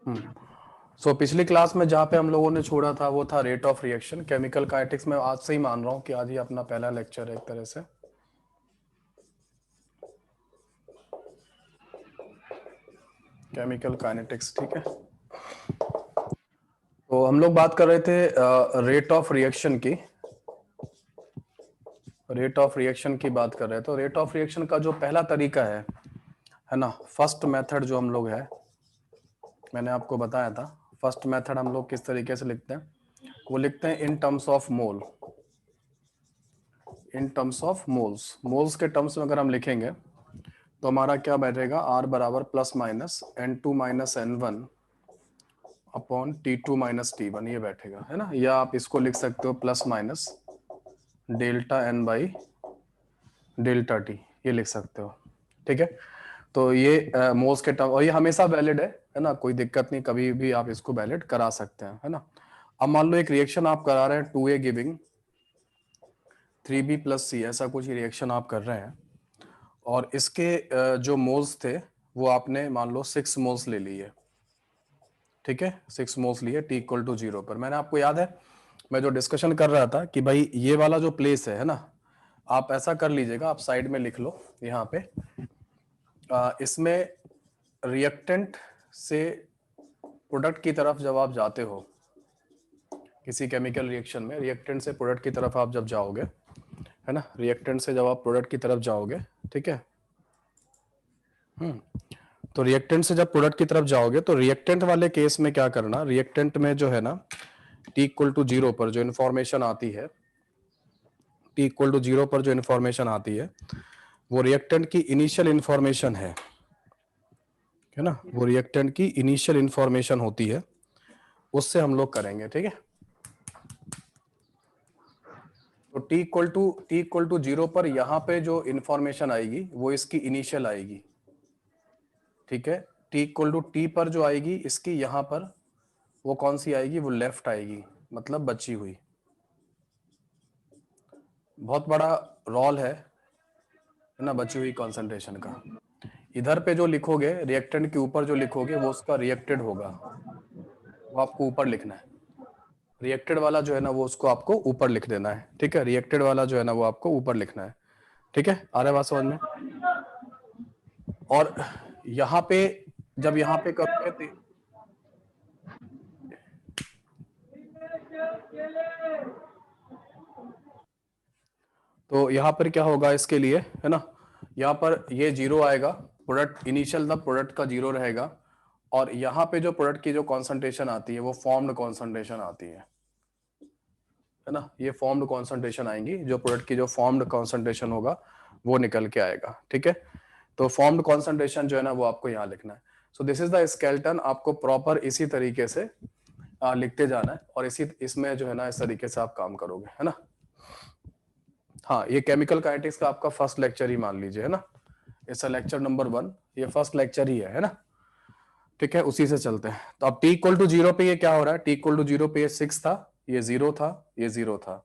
सो पिछली क्लास में जहाँ पे हम लोगों ने छोड़ा था वो था rate of reaction chemical kinetics में। आज से ही मान रहा हूँ कि आज ही अपना पहला लेक्चर है एक तरह से। केमिकल काइनेटिक्स, ठीक है। तो हम लोग बात कर रहे थे रेट ऑफ रिएक्शन की। रेट ऑफ रिएक्शन की बात कर रहे थे। तो रेट ऑफ रिएक्शन का जो पहला तरीका है ना, फर्स्ट मेथड जो हम लोग है, मैंने आपको बताया था। फर्स्ट मेथड हम लोग किस तरीके से लिखते हैं, वो लिखते हैं in terms of mole. In terms of moles, moles के टर्म्स में अगर हम लिखेंगे तो हमारा क्या बैठेगा, R बराबर plus minus N2 minus N1 upon T2 minus T1, ये बैठेगा, है ना। या आप इसको लिख सकते हो plus minus delta N by delta T, ये लिख सकते हो, ठीक है। तो ये मोल्स के टर्म, और ये हमेशा वैलिड है ना, कोई दिक्कत नहीं, कभी भी आप इसको वैलिड करा सकते हैं, है ना। अब मान लो एक रिएक्शन आप करा रहे हैं 2A giving 3B plus C, ऐसा कुछ रिएक्शन आप कर रहे हैं, और इसके जो मोल्स थे वो आपने मान लो 6 मोल्स ले लिए, ठीक है। 6 मोल्स लिए T इक्वल टू 0 पर। मैंने आपको याद है मैं जो डिस्कशन कर रहा था कि भाई ये वाला जो प्लेस है ना, आप ऐसा कर लीजिएगा, आप साइड में लिख लो यहाँ पे। इसमें रिएक्टेंट से प्रोडक्ट की तरफ जब आप जाते हो, किसी केमिकल रिएक्शन में रिएक्टेंट से प्रोडक्ट की तरफ आप जब जाओगे, है ना, रिएक्टेंट से जब आप प्रोडक्ट की तरफ जाओगे, ठीक है। तो रिएक्टेंट से जब प्रोडक्ट की तरफ जाओगे तो रिएक्टेंट वाले केस में क्या करना, रिएक्टेंट में जो है ना T इक्वल टू 0 पर जो इन्फॉर्मेशन आती है, T इक्वल टू 0 पर जो इन्फॉर्मेशन आती है वो रिएक्टेंट की इनिशियल इन्फॉर्मेशन है ना, वो रिएक्टेंट की इनिशियल इन्फॉर्मेशन होती है, उससे हम लोग करेंगे, ठीक है। तो T इक्वल टू 0 पर यहाँ पे जो इन्फॉर्मेशन आएगी वो इसकी इनिशियल आएगी, ठीक है। T इक्वल टू T पर जो आएगी इसकी यहाँ पर वो कौन सी आएगी, वो लेफ्ट आएगी, मतलब बची हुई। बहुत बड़ा रोल है ना बची हुई कॉन्सेंट्रेशन का। इधर पे जो लिखोगे रिएक्टेंट के ऊपर जो लिखोगे वो उसका रिएक्टेड होगा, वो आपको ऊपर लिखना है। रिएक्टेड वाला जो है ना वो उसको आपको ऊपर लिख देना है, ठीक है। रिएक्टेड वाला जो है ना वो आपको ऊपर लिखना है, ठीक है। आ रहा है बात समझ में। और यहाँ पे जब यहाँ पे करोगे तो यहाँ पर क्या होगा इसके लिए, है ना, यहाँ पर ये 0 आएगा, प्रोडक्ट इनिशियल द प्रोडक्ट का 0 रहेगा, और यहाँ पे जो प्रोडक्ट की जो कॉन्सेंट्रेशन आती है वो फॉर्म्ड कॉन्सेंट्रेशन आती है ना। ये फॉर्म्ड कॉन्सेंट्रेशन आएंगी, जो प्रोडक्ट की जो फॉर्म्ड कॉन्सेंट्रेशन होगा वो निकल के आएगा, ठीक है। तो फॉर्म्ड कॉन्सेंट्रेशन जो है ना वो आपको यहाँ लिखना है। सो दिस इज द स्केलेटन, आपको प्रॉपर इसी तरीके से लिखते जाना है, और इसी इसमें जो है ना इस तरीके से आप काम करोगे, है ना। हाँ, ये केमिकल काइनेटिक्स का आपका फर्स्ट लेक्चर ही मान लीजिए, है ना। इट्स लेक्चर नंबर 1, ये फर्स्ट लेक्चर ही है ना, ठीक है। उसी से चलते हैं। तो अब T इक्वल टू 0 पे ये क्या हो रहा है, T इक्वल टू 0 पे ये 6 था, ये 0 था, ये 0 था।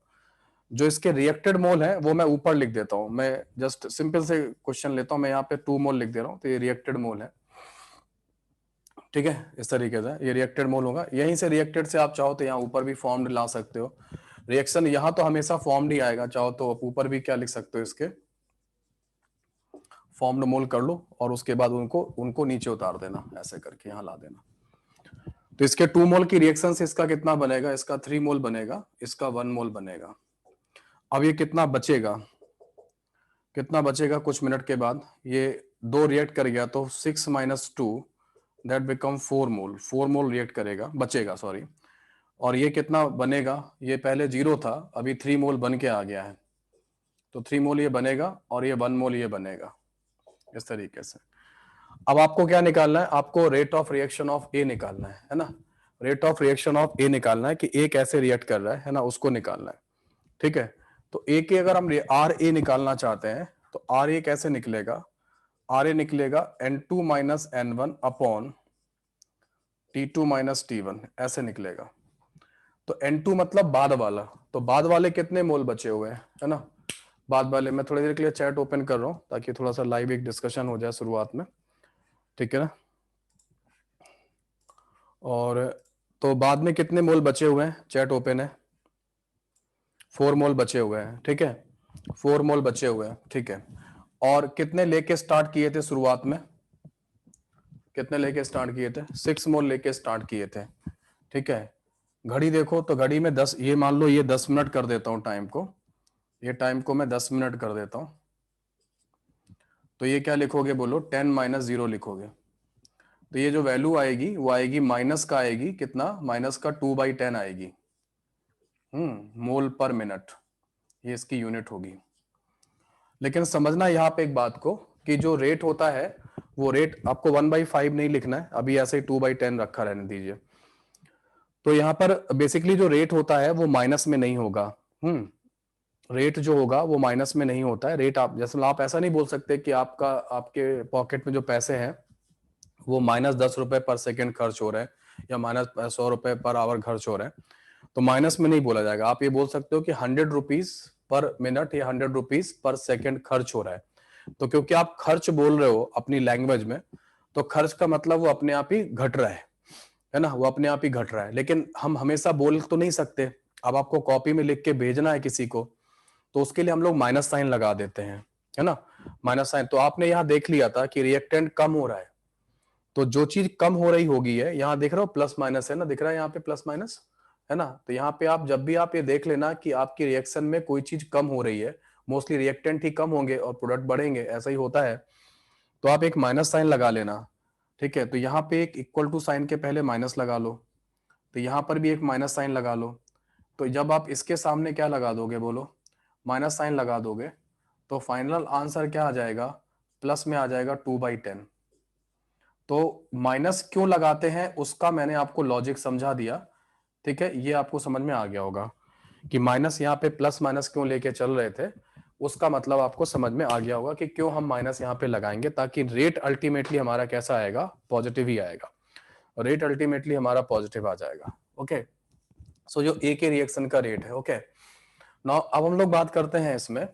जो इसके रिएक्टेड मोल है वो मैं ऊपर लिख देता हूं। मैं जस्ट सिंपल से क्वेश्चन लेता हूं, मैं यहाँ पे 2 मोल लिख दे रहा हूं, तो ये रिएक्टेड मोल है, ठीक है। इस तरीके से ये रिएक्टेड मोल होगा। यहीं से रिएक्टेड से आप चाहो तो यहाँ ऊपर भी फॉर्म्ड ला सकते हो। रिएक्शन यहाँ तो हमेशा फॉर्म्ड ही आएगा, चाहो तो आप ऊपर भी क्या लिख सकते हो, इसके फॉर्म्ड मोल कर लो, और उसके बाद उनको उनको नीचे उतार देना, ऐसे करके यहाँ ला देना। तो इसके 2 मोल की रिएक्शन से इसका कितना बनेगा, इसका 3 मोल बनेगा, इसका 1 मोल बनेगा। अब ये कितना बचेगा, कितना बचेगा कुछ मिनट के बाद, ये 2 रिएक्ट कर गया तो 6 minus 2 that become 4 mole, 4 mole react करेगा, बचेगा, सॉरी। और ये कितना बनेगा, ये पहले 0 था, अभी 3 मोल बन के आ गया है, तो 3 मोल ये बनेगा, और ये 1 मोल ये बनेगा, इस तरीके से। अब आपको क्या निकालना है, आपको रेट ऑफ रिएक्शन ऑफ ए निकालना है ना। रेट ऑफ रिएक्शन ऑफ ए निकालना है कि ए कैसे रिएक्ट कर रहा है ना, उसको निकालना है, ठीक है। तो ए के अगर हम आर ए निकालना चाहते हैं तो आर ए कैसे निकलेगा, आर ए निकलेगा N2 minus N1 upon T2 minus T1, ऐसे निकलेगा। तो N2 मतलब बाद वाला, तो बाद वाले कितने मोल बचे हुए हैं, है ना। बाद वाले, मैं थोड़ी देर के लिए चैट ओपन कर रहा हूं ताकि थोड़ा सा लाइव एक डिस्कशन हो जाए शुरुआत में, ठीक है ना। और तो बाद में कितने मोल बचे हुए हैं, चैट ओपन है, 4 मोल बचे हुए हैं, ठीक है, 4 मोल बचे हुए हैं, ठीक है। और कितने लेके स्टार्ट किए थे शुरुआत में, कितने लेके स्टार्ट किए थे, 6 मोल लेके स्टार्ट किए थे, ठीक है। घड़ी देखो तो घड़ी में 10, ये मान लो ये 10 मिनट कर देता हूं टाइम को, ये टाइम को मैं 10 मिनट कर देता हूं, तो ये क्या लिखोगे बोलो, 10 माइनस 0 लिखोगे। तो ये जो वैल्यू आएगी वो आएगी माइनस का, आएगी कितना, माइनस का 2/10 आएगी, मोल पर मिनट, ये इसकी यूनिट होगी। लेकिन समझना यहाँ पे एक बात को कि जो रेट होता है वो रेट आपको 1/5 नहीं लिखना है, अभी ऐसे ही 2/10 रखा रहने दीजिए। तो यहाँ पर बेसिकली जो रेट होता है वो माइनस में नहीं होगा, रेट जो होगा वो माइनस में नहीं होता है। रेट आप जैसे आप ऐसा नहीं बोल सकते कि आपका आपके पॉकेट में जो पैसे हैं वो -10 रुपए पर सेकंड खर्च हो रहे हैं या -100 रुपए पर आवर खर्च हो रहे हैं, तो माइनस में नहीं बोला जाएगा। आप ये बोल सकते हो कि 100 रुपीज पर मिनट या 100 रुपीज पर सेकंड खर्च हो रहा है। तो क्योंकि आप खर्च बोल रहे हो अपनी लैंग्वेज में, तो खर्च का मतलब वो अपने आप ही घट रहा है ना, वो अपने आप ही घट रहा है। लेकिन हम हमेशा बोल तो नहीं सकते, अब आपको कॉपी में लिख के भेजना है किसी को, तो उसके लिए हम लोग माइनस साइन लगा देते हैं, है ना, माइनस साइन। तो आपने यहाँ देख लिया था कि रिएक्टेंट कम हो रहा है, तो जो चीज कम हो रही होगी है, यहाँ देख रहे हो प्लस माइनस है ना, दिख रहा है यहाँ पे प्लस माइनस, है ना। तो यहाँ पे आप जब भी आप ये देख लेना कि आपकी रिएक्शन में कोई चीज कम हो रही है, मोस्टली रिएक्टेंट ही कम होंगे और प्रोडक्ट बढ़ेंगे, ऐसा ही होता है, तो आप एक माइनस साइन लगा लेना, ठीक है। तो यहाँ पे एक इक्वल टू साइन के पहले माइनस लगा लो, तो यहाँ पर भी एक माइनस साइन लगा लो। तो जब आप इसके सामने क्या लगा दोगे बोलो, माइनस साइन लगा दोगे, तो फाइनल आंसर क्या आ जाएगा, प्लस में आ जाएगा 2/10। तो माइनस क्यों लगाते हैं उसका मैंने आपको लॉजिक समझा दिया, ठीक है, ये आपको समझ में आ गया होगा कि माइनस यहाँ पे प्लस माइनस क्यों लेके चल रहे थे, उसका मतलब आपको समझ में आ गया होगा कि क्यों हम माइनस यहाँ पे लगाएंगे, ताकि रेट अल्टीमेटली हमारा कैसा आएगा, पॉजिटिव ही आएगा, रेट अल्टीमेटली हमारा पॉजिटिव आ जाएगा। ओके, सो जो ए के रिएक्शन का रेट है, ओके। नाउ अब हम लोग बात करते हैं इसमें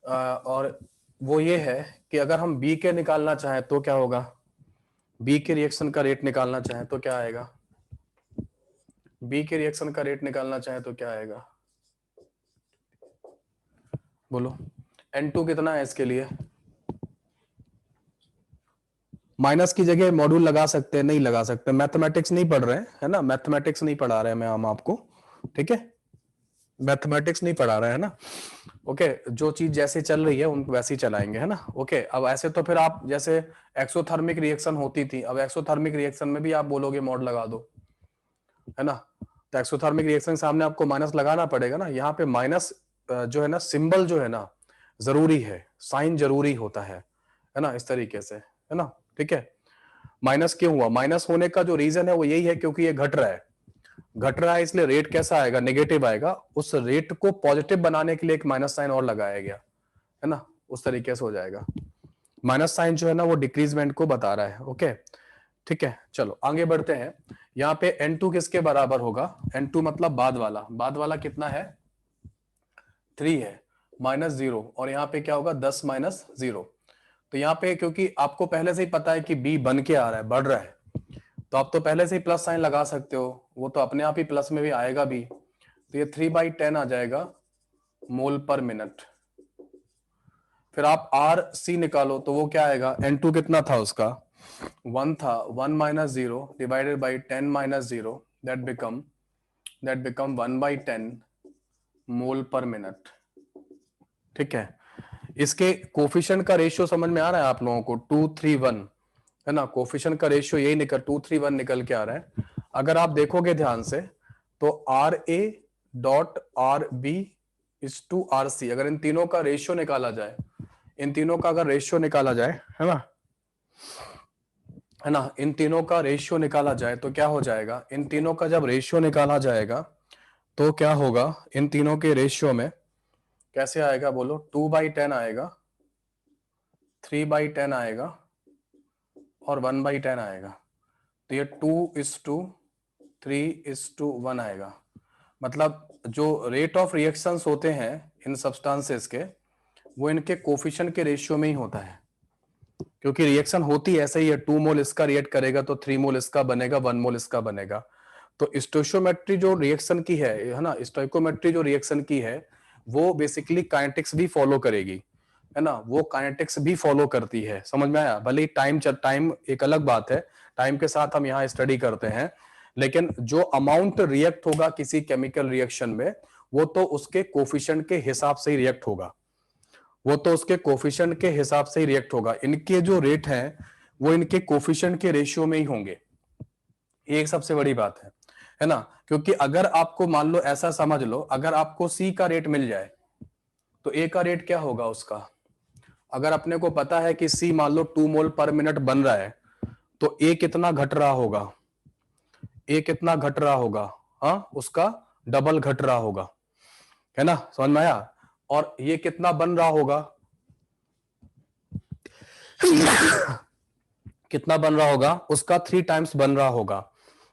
और वो ये है कि अगर हम बी के निकालना चाहें तो क्या होगा, बी के रिएक्शन का रेट निकालना चाहें तो क्या आएगा, बी के रिएक्शन का रेट निकालना चाहें तो क्या आएगा, बोलो। N2 कितना है इसके लिए, माइनस की जगह मॉड्यूल लगा सकते हैं, नहीं लगा सकते, मैथमेटिक्स नहीं पढ़ रहे हैं, है ना, मैथमेटिक्स नहीं पढ़ा रहे हैं मैं हम आपको, ठीक है, मैथमेटिक्स नहीं पढ़ा रहे हैं ना, ओके। जो चीज जैसे चल रही है उनको वैसे ही चलाएंगे, है ना, ओके। अब ऐसे तो फिर आप जैसे एक्सोथर्मिक रिएक्शन होती थी, अब एक्सोथर्मिक रिएक्शन में भी आप बोलोगे मॉड लगा दो, है ना, तो एक्सोथर्मिक रिएक्शन के सामने आपको माइनस लगाना पड़ेगा ना। यहाँ पे माइनस जो है ना, सिंबल जो है ना जरूरी है, साइन जरूरी होता है ना, इस तरीके से, है ना, ठीक है। माइनस क्यों हुआ, माइनस होने का जो रीजन है वो यही है क्योंकि ये घट रहा है, घट रहा है, इसलिए रेट कैसा आएगा, नेगेटिव आएगा। उस रेट को पॉजिटिव बनाने के लिए एक माइनस साइन और लगाया गया, है ना, उस तरीके से हो जाएगा। माइनस साइन जो है ना वो डिक्रीजमेंट को बता रहा है, ओके, ठीक है। चलो आगे बढ़ते हैं। यहाँ पे N2 किसके बराबर होगा, N2 मतलब बाद वाला, बाद वाला कितना है, 3 है, -0, और यहाँ पे क्या होगा 10 माइनस 0। तो यहाँ पे क्योंकि आपको पहले से ही पता है कि बी बन के आ रहा है, बढ़ रहा है, तो आप तो पहले से ही प्लस साइन लगा सकते हो, वो तो अपने आप ही प्लस में भी आएगा भी, तो ये 3/10 आ जाएगा मोल पर मिनट। फिर आप आर सी निकालो तो वो क्या आएगा, N2 कितना था उसका, 1 था, 1 minus 0 divided by 10 minus 0, that become 1/10 मोल पर मिनट, ठीक है। इसके कोफिशिएंट का रेशियो समझ में आ रहा है आप लोगों को, 2:3:1, है ना, कोफिशिएंट का रेशियो यही निकल 2:3:1 निकल के आ रहा है। अगर आप देखोगे ध्यान से तो RA.RB इज टू RC, अगर इन तीनों का रेशियो निकाला जाए, इन तीनों का अगर रेशियो निकाला जाए, है ना, है ना, इन तीनों का रेशियो निकाला जाए तो क्या हो जाएगा, इन तीनों का जब रेशियो निकाला जाएगा तो क्या होगा, इन तीनों के रेशियो में कैसे आएगा बोलो, 2/10 आएगा, 3/10 आएगा और 1/10 आएगा। तो ये 2:3:1 आएगा। मतलब जो रेट ऑफ रिएक्शंस होते हैं इन सब्सटेंसेस के, वो इनके कोफिशिएंट के रेशियो में ही होता है, क्योंकि रिएक्शन होती ऐसे ही है, 2 मोल इसका रिएक्ट करेगा तो 3 मोल इसका बनेगा, 1 मोल इसका बनेगा। तो स्टोइकियोमेट्री जो रिएक्शन की है ना, स्टोइकियोमेट्री जो रिएक्शन की है वो बेसिकली काइनेटिक्स भी फॉलो करेगी, है ना, वो काइनेटिक्स भी फॉलो करती है। समझ में आया? भले ही टाइम एक अलग बात है, टाइम के साथ हम यहाँ स्टडी करते हैं, लेकिन जो अमाउंट रिएक्ट होगा किसी केमिकल रिएक्शन में वो तो उसके कोफिशिएंट के हिसाब से ही रिएक्ट होगा, वो तो उसके कोफिशिएंट के हिसाब से ही रिएक्ट होगा। इनके जो रेट हैं वो इनके कोफिशिएंट के रेशियो में ही होंगे, ये एक सबसे बड़ी बात है ना। क्योंकि अगर आपको मान लो ऐसा समझ लो, अगर आपको सी का रेट मिल जाए तो ए का रेट क्या होगा उसका। अगर अपने को पता है कि सी मान लो 2 मोल पर मिनट बन रहा है तो ए कितना घट रहा होगा, ए कितना घट रहा होगा, हाँ उसका डबल घट रहा होगा, है ना, समझ में आया। और ये कितना बन रहा होगा कितना बन रहा होगा, उसका 3 टाइम्स बन रहा होगा,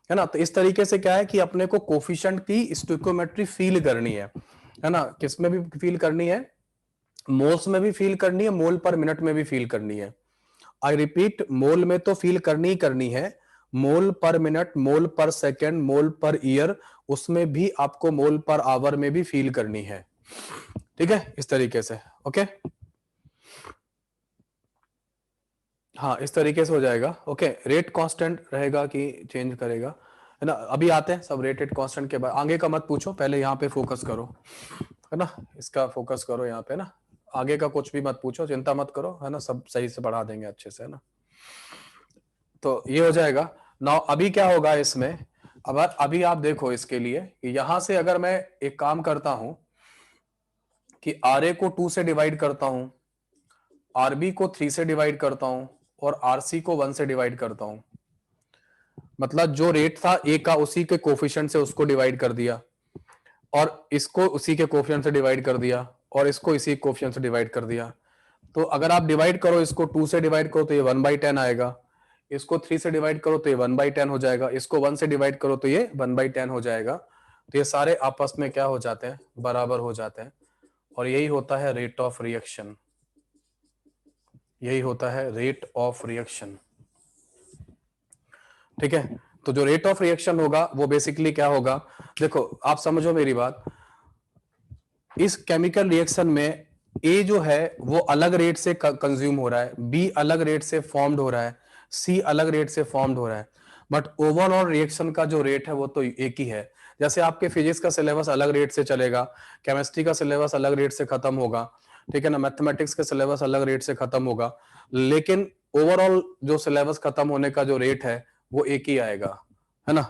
है ना। तो इस तरीके से क्या है कि अपने को कोफिशिएंट की स्टोइकियोमेट्री फील करनी है ना, किसमें भी फील करनी है, मोल्स में भी फील करनी है, मोल पर मिनट में भी फील करनी है। आई रिपीट, मोल में तो फील करनी ही करनी है, मोल पर मिनट, मोल पर सेकेंड, मोल पर ईयर, उसमें भी आपको मोल पर आवर में भी फील करनी है। ठीक है, इस तरीके से। ओके, हाँ इस तरीके से हो जाएगा। ओके, रेट कांस्टेंट रहेगा कि चेंज करेगा, है ना। अभी आते हैं सब रेटेड कांस्टेंट के बाद, आगे का मत पूछो, पहले यहाँ पे फोकस करो, है ना, इसका फोकस करो यहाँ पे ना, आगे का कुछ भी मत पूछो, चिंता मत करो, है ना, सब सही से पढ़ा देंगे अच्छे से, है ना। तो ये हो जाएगा। नाउ अभी क्या होगा इसमें, अब अभी आप देखो इसके लिए, यहां से अगर मैं एक काम करता हूं कि आर ए को 2 से डिवाइड करता हूं, आरबी को 3 से डिवाइड करता हूं और आरसी को 1 से डिवाइड करता हूं, मतलब जो रेट था ए का उसी के कोफिशिएंट से उसको डिवाइड कर दिया, और इसको उसी के कोफिशिएंट से डिवाइड कर दिया, और इसको इसी कोफिशिएंट से डिवाइड कर दिया। तो अगर आप डिवाइड करो, इसको 2 से डिवाइड करो तो ये 1/10 आएगा, इसको 3 से डिवाइड करो तो ये 1/10 हो जाएगा, इसको 1 से डिवाइड करो तो ये 1/10 हो जाएगा। तो ये सारे आपस में क्या हो जाते हैं, बराबर हो जाते हैं, और यही होता है रेट ऑफ रिएक्शन, यही होता है रेट ऑफ रिएक्शन। ठीक है, तो जो रेट ऑफ रिएक्शन होगा वो बेसिकली क्या होगा, देखो आप समझो मेरी बात, इस केमिकल रिएक्शन में ए जो है वो अलग रेट से कंज्यूम हो रहा है, बी अलग रेट से फॉर्म्ड हो रहा है, सी अलग रेट से फॉर्म्ड हो रहा है, बट ओवरऑल रिएक्शन का जो रेट है वो तो एक ही है। जैसे आपके फिजिक्स का सिलेबस अलग रेट से चलेगा, केमिस्ट्री का सिलेबस अलग रेट से खत्म होगा, ठीक है ना, मैथमेटिक्स का सिलेबस अलग रेट से खत्म होगा, लेकिन ओवरऑल जो सिलेबस खत्म होने का जो रेट है वो एक ही आएगा, है ना।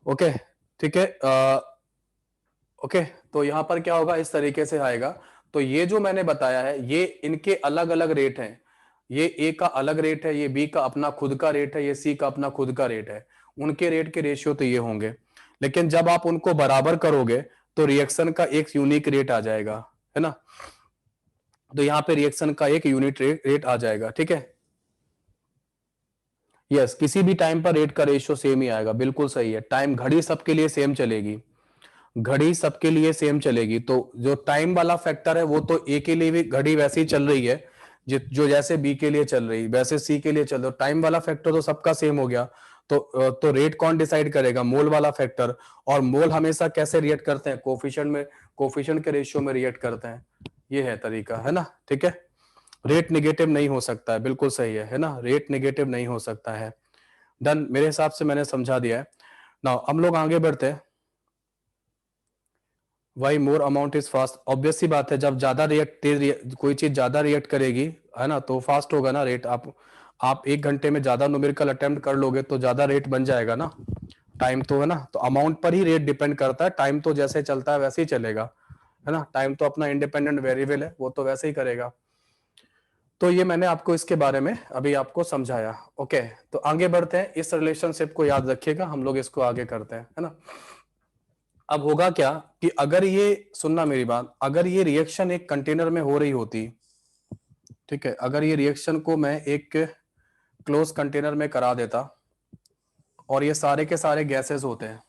ओके, ठीक है, ओके, तो यहां पर क्या होगा, इस तरीके से आएगा। तो ये जो मैंने बताया है ये इनके अलग अलग रेट हैं, ये ए का अलग रेट है, ये बी का अपना खुद का रेट है, ये सी का अपना खुद का रेट है, उनके रेट के रेशियो तो ये होंगे, लेकिन जब आप उनको बराबर करोगे तो रिएक्शन का एक यूनिक रेट आ जाएगा, है ना। तो यहाँ पे रिएक्शन का एक यूनिट रेट आ जाएगा, ठीक है। यस, किसी भी टाइम पर रेट का रेशियो सेम ही आएगा, बिल्कुल सही है। टाइम घड़ी सबके लिए सेम चलेगी, घड़ी सबके लिए सेम चलेगी, तो जो टाइम वाला फैक्टर है वो तो ए के लिए भी घड़ी वैसे ही चल रही है, जो जैसे बी के लिए चल रही वैसे सी के लिए चल रही, टाइम वाला फैक्टर तो सबका सेम हो गया। तो रेट कौन डिसाइड करेगा, मोल वाला फैक्टर, और मोल हमेशा कैसे रिएक्ट करते हैं, कोफिशिएंट में, कोफिशिएंट के रेशियो में रिएक्ट करते हैं, ये है तरीका, है ना। ठीक है, रेट निगेटिव नहीं हो सकता है, बिल्कुल सही है ना, रेट निगेटिव नहीं हो सकता है। डन, मेरे हिसाब से मैंने समझा दिया है। नाउ हम लोग आगे बढ़ते हैं। Why more amount is fast, obvious सी बात है, जब ज्यादा कोई चीज ज्यादा रिएक्ट करेगी, है ना, तो फास्ट होगा ना रेट। आप 1 घंटे में ज्यादा न्यूमेरिकल अटेम्प्ट कर लोगे तो ज्यादा रेट बन जाएगा ना। टाइम तो, है ना, तो अमाउंट पर ही रेट डिपेंड करता है, टाइम तो जैसे चलता है वैसे ही चलेगा, है ना, टाइम तो अपना इंडिपेंडेंट वेरिएबल है, वो तो वैसे ही करेगा। तो ये मैंने आपको इसके बारे में अभी आपको समझाया। ओके, तो आगे बढ़ते हैं, इस रिलेशनशिप को याद रखिएगा, हम लोग इसको आगे करते हैं, है ना। अब होगा क्या कि अगर ये, सुनना मेरी बात, अगर ये रिएक्शन एक कंटेनर में हो रही होती, ठीक है, अगर ये रिएक्शन को मैं एक क्लोज कंटेनर में करा देता और ये सारे के सारे गैसेस होते हैं,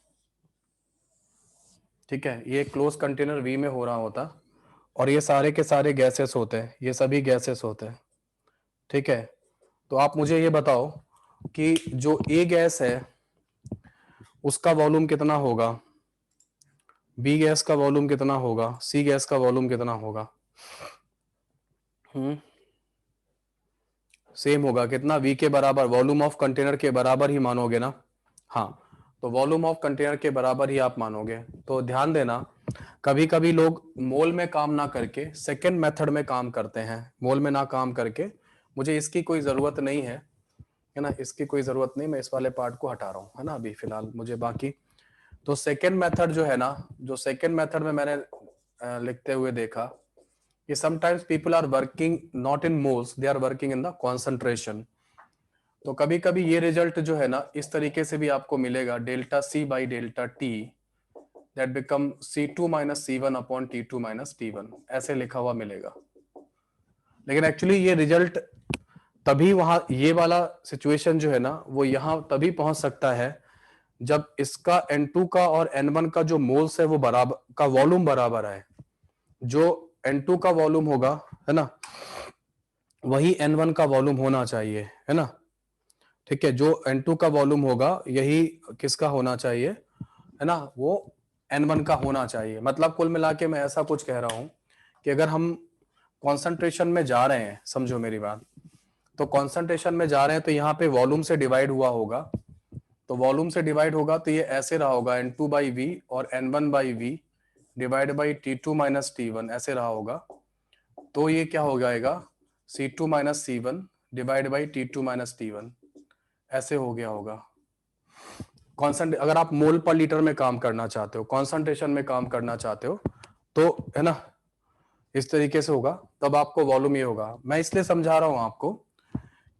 ठीक है, ये क्लोज कंटेनर वी में हो रहा होता और ये सारे के सारे गैसेस होते हैं, ये सभी गैसेस होते हैं, ठीक है, तो आप मुझे ये बताओ कि जो ए गैस है उसका वॉल्यूम कितना होगा, बी गैस का वॉल्यूम कितना होगा, सी गैस का वॉल्यूम कितना होगा? सेम होगा, कितना? वी के बराबर, वॉल्यूम ऑफ कंटेनर के बराबर ही मानोगे ना? हाँ, तो वॉल्यूम ऑफ कंटेनर के बराबर ही आप मानोगे। तो ध्यान देना, कभी कभी लोग मोल में काम ना करके सेकेंड मेथड में काम करते हैं, मोल में ना काम करके। मुझे इसकी कोई जरूरत नहीं है ना, इसकी कोई जरूरत नहीं, मैं इस वाले पार्ट को हटा रहा हूं, है ना, अभी फिलहाल मुझे बाकी। तो सेकेंड मेथड जो है ना, जो सेकेंड मेथड में मैंने लिखते हुए देखा कि sometimes people are working not in moles, they are working in the concentration. तो कभी कभी ये रिजल्ट जो है ना इस तरीके से भी आपको मिलेगा, delta C by delta T that become C2 minus C1 upon T2 minus T1, ऐसे लिखा हुआ मिलेगा। लेकिन एक्चुअली ये रिजल्ट तभी वहां, ये वाला सिचुएशन जो है ना वो यहां तभी पहुंच सकता है जब इसका N2 का और N1 का जो मोल्स है वो बराबर का वॉल्यूम बराबर है। जो N2 का वॉल्यूम होगा, है ना, वही N1 का वॉल्यूम होना चाहिए, है ना। ठीक है, जो N2 का वॉल्यूम होगा यही किसका होना चाहिए, है ना, वो N1 का होना चाहिए। मतलब कुल मिला के मैं ऐसा कुछ कह रहा हूं कि अगर हम कॉन्सेंट्रेशन में जा रहे हैं, समझो मेरी बात, तो कॉन्सेंट्रेशन में जा रहे हैं तो यहाँ पे वॉल्यूम से डिवाइड हुआ होगा, तो वॉल्यूम से डिवाइड होगा तो ये ऐसे रहा होगा N2 बाई वी और N1 by V divide by T2 minus T1, ऐसे रहा होगा। तो ये क्या हो जाएगा, C2 minus C1 divide by T2 minus T1, ऐसे हो गया होगा। कॉन्सेंट अगर आप मोल पर लीटर में काम करना चाहते हो, कॉन्सेंट्रेशन में काम करना चाहते हो, तो है ना इस तरीके से होगा, तब आपको वॉल्यूम ये होगा। मैं इसलिए समझा रहा हूं आपको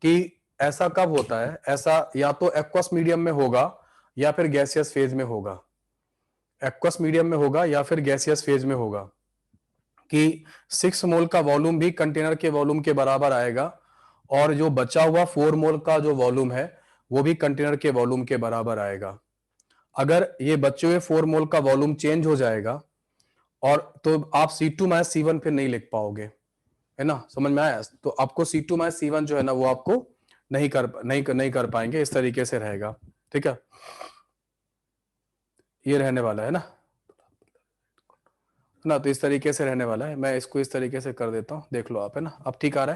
कि ऐसा कब होता है, ऐसा या तो एक्वस मीडियम में होगा या फिर गैसियस फेज में होगा, एक्वस मीडियम में होगा या फिर गैसियस फेज में होगा, कि 6 मोल का वॉल्यूम भी कंटेनर के वॉल्यूम के बराबर आएगा और जो बचा हुआ 4 मोल का जो वॉल्यूम है वो भी कंटेनर के वॉल्यूम के बराबर आएगा। अगर ये बचे हुए 4 मोल का वॉल्यूम चेंज हो जाएगा और तो आप C2 माइनस C1 फिर नहीं लिख पाओगे, है ना, समझ में आया? तो आपको C2 माइनस C1 जो है ना वो आपको नहीं कर पाएंगे, इस तरीके से रहेगा। ठीक है, ये रहने वाला है ना, तो इस तरीके से रहने वाला है। मैं इसको इस तरीके से कर देता हूं, देख लो आप, है ना, अब ठीक आ रहा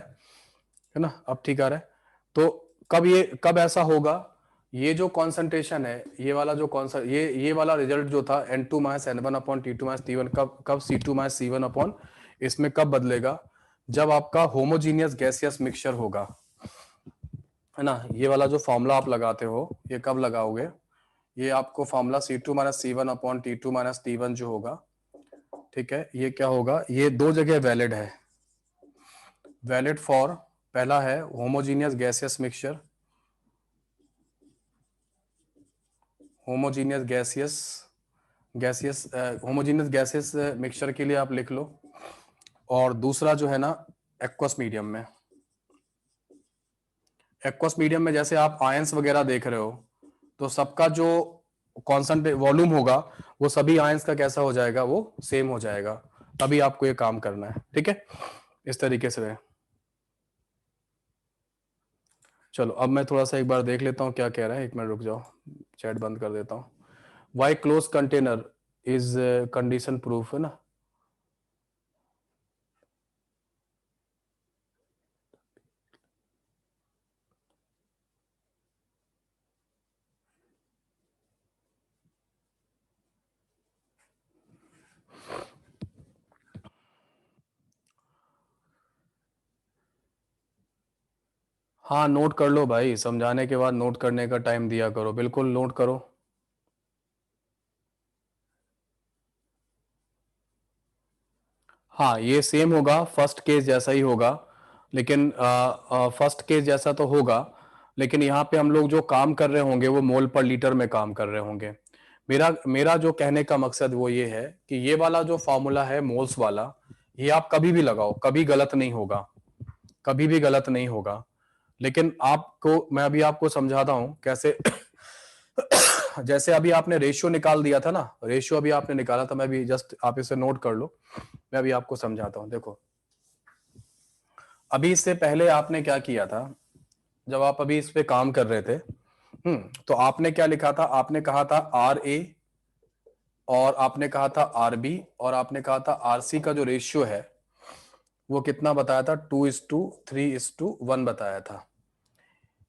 है ना, अब ठीक आ रहा है। तो कब ऐसा होगा, ये जो कॉन्सेंट्रेशन है, ये वाला जो ये वाला रिजल्ट जो था N2 minus N1 upon T2 minus T1, कब C2 माइनस C1 अपॉन इसमें कब बदलेगा, जब आपका होमोजीनियस गैसियस मिक्सचर होगा, है ना। ये वाला जो फॉर्मूला आप लगाते हो ये कब लगाओगे, ये आपको formula C2 minus C1 upon T2 minus T1 जो होगा, ठीक है, ये क्या होगा, ये दो जगह वैलिड है। वैलिड फॉर, पहला है homogeneous gaseous mixture, homogeneous homogeneous gaseous mixture के लिए आप लिख लो। और दूसरा जो है ना एक्वस मीडियम में, एक्वस मीडियम में जैसे आप आयंस वगैरह देख रहे हो तो सबका जो कॉन्सेंट्रेट वॉल्यूम होगा वो सभी आयंस का कैसा हो जाएगा, वो सेम हो जाएगा। तभी आपको ये काम करना है, ठीक है, इस तरीके से रहे। चलो अब मैं थोड़ा सा एक बार देख लेता हूँ क्या कह रहा है, एक मिनट रुक जाओ, चैट बंद कर देता हूँ। Why close container is condition proof, है ना। हाँ नोट कर लो भाई, समझाने के बाद नोट करने का टाइम दिया करो, बिल्कुल नोट करो। हाँ ये सेम होगा, फर्स्ट केस जैसा ही होगा, लेकिन फर्स्ट केस जैसा तो होगा, लेकिन यहाँ पे हम लोग जो काम कर रहे होंगे वो मोल पर लीटर में काम कर रहे होंगे। मेरा मेरा जो कहने का मकसद वो ये है कि ये वाला जो फॉर्मूला है मोल्स वाला, ये आप कभी भी लगाओ, कभी गलत नहीं होगा, कभी भी गलत नहीं होगा। लेकिन आपको मैं अभी आपको समझाता हूं कैसे। जैसे अभी आपने रेशियो निकाल दिया था ना, रेशियो अभी आपने निकाला था, मैं भी जस्ट आप इसे नोट कर लो, मैं अभी आपको समझाता हूं। देखो अभी इससे पहले आपने क्या किया था, जब आप अभी इस पे काम कर रहे थे, तो आपने क्या लिखा था, आपने कहा था आर ए, और आपने कहा था आर बी, और आपने कहा था आर सी का जो रेशियो है वो कितना बताया था, 2:3:1 बताया था।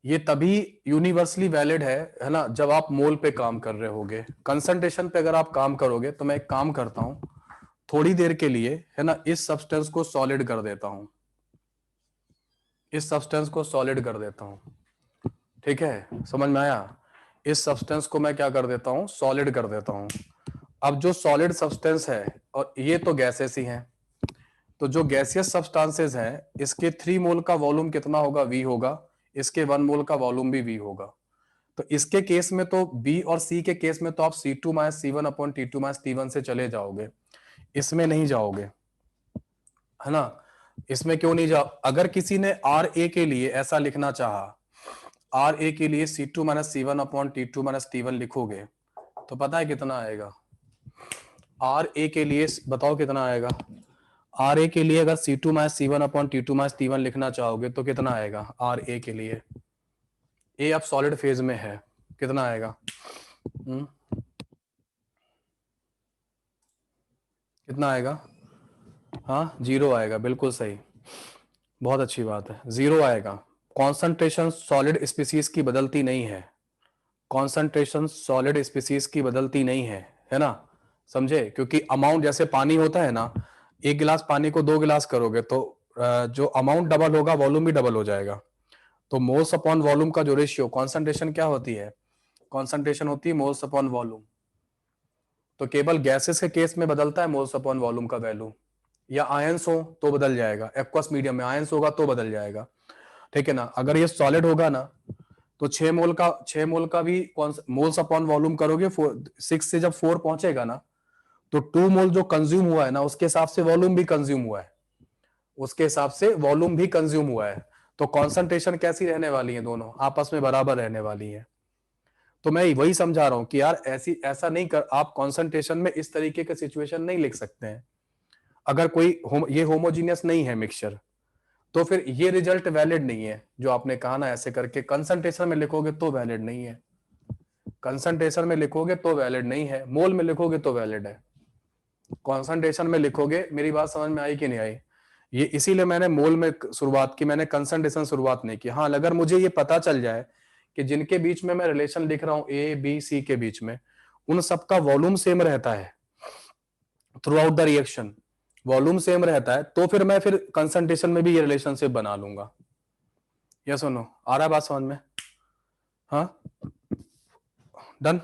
ये तभी यूनिवर्सली वैलिड है ना, जब आप मोल पे काम कर रहे होगे। कंसंट्रेशन पे अगर आप काम करोगे, तो मैं एक काम करता हूं, थोड़ी देर के लिए है ना इस सब्सटेंस को सॉलिड कर देता हूं, इस सब्सटेंस को सॉलिड कर देता हूं, ठीक है, समझ में आया। इस सब्सटेंस को मैं क्या कर देता हूं, सॉलिड कर देता हूं। अब जो सॉलिड सब्सटेंस है, और ये तो गैसेस ही हैं, तो जो गैसियस सब्सटेंसेस हैं, इसके 3 मोल का वॉल्यूम कितना होगा, V होगा, इसके 1 मोल का वॉल्यूम भी V होगा। तो इसके केस में तो B और C के केस में तो आप C2 minus C1 upon T2 minus T1 से चले जाओगे, इसमें नहीं जाओगे, है ना। इसमें क्यों नहीं जाओ, अगर किसी ने आर ए के लिए ऐसा लिखना चाहा, आर ए के लिए C2 minus C1 upon T2 minus T1 लिखोगे, तो पता है कितना आएगा आर ए के लिए, बताओ कितना आएगा आर ए के लिए। अगर C2 minus C1 upon T2 minus T1 लिखना चाहोगे तो कितना आएगा आर ए के लिए। ए अब सॉलिड फेज में है, कितना आएगा, कितना आएगा, हाँ 0 आएगा, बिल्कुल सही, बहुत अच्छी बात है, 0 आएगा। कॉन्सेंट्रेशन सॉलिड स्पीसीज की बदलती नहीं है, कॉन्सेंट्रेशन सॉलिड स्पीसीज की बदलती नहीं है ना, समझे। क्योंकि अमाउंट जैसे पानी होता है ना, 1 गिलास पानी को 2 गिलास करोगे तो जो अमाउंट डबल होगा, वॉल्यूम भी डबल हो जाएगा। तो मोल्स अपॉन वॉल्यूम का जो रेशियो, कॉन्सेंट्रेशन क्या होती है, कॉन्सेंट्रेशन होती है मोल्स अपॉन वॉल्यूम। तो केवल गैसेस के केस में बदलता है मोल्स अपॉन वॉल्यूम का वैल्यू, या आयंस हो तो बदल जाएगा, एक्वस मीडियम में आयंस होगा तो बदल जाएगा, ठीक है ना। अगर ये सॉलिड होगा ना, तो 6 मोल का भी मोल्स अपॉन वॉल्यूम करोगे, 6 से जब 4 पहुंचेगा ना, तो 2 मोल जो कंज्यूम हुआ है ना, उसके हिसाब से वॉल्यूम भी कंज्यूम हुआ है, उसके हिसाब से वॉल्यूम भी कंज्यूम हुआ है। तो कॉन्सेंट्रेशन कैसी रहने वाली है, दोनों आपस में बराबर रहने वाली है। तो मैं वही समझा रहा हूं कि यार ऐसा नहीं कर, आप कॉन्सेंट्रेशन में इस तरीके का सिचुएशन नहीं लिख सकते हैं। अगर कोई ये होमोजीनियस नहीं है मिक्सचर, तो फिर ये रिजल्ट वैलिड नहीं है। जो आपने कहा ना ऐसे करके कंसंट्रेशन में लिखोगे तो वैलिड नहीं है, कंसंट्रेशन में लिखोगे तो वैलिड नहीं है, मोल में लिखोगे तो वैलिड है। कॉन्सेंट्रेशन में लिखोगे, मेरी बात समझ में आई कि नहीं आई। ये इसीलिए मैंने मोल में शुरुआत की, मैंने कंसंट्रेशन शुरुआत नहीं की। हाँ, अगर मुझे ये पता चल जाए कि जिनके बीच में मैं रिलेशन लिख रहा हूं ए बी सी के बीच में, उन सबका वॉल्यूम सेम रहता है through out the reaction, volume same रहता है, तो फिर मैं कंसंट्रेशन में भी ये रिलेशनशिप बना लूंगा। या सुनो, आ रहा है बात समझ में, हाँ डन,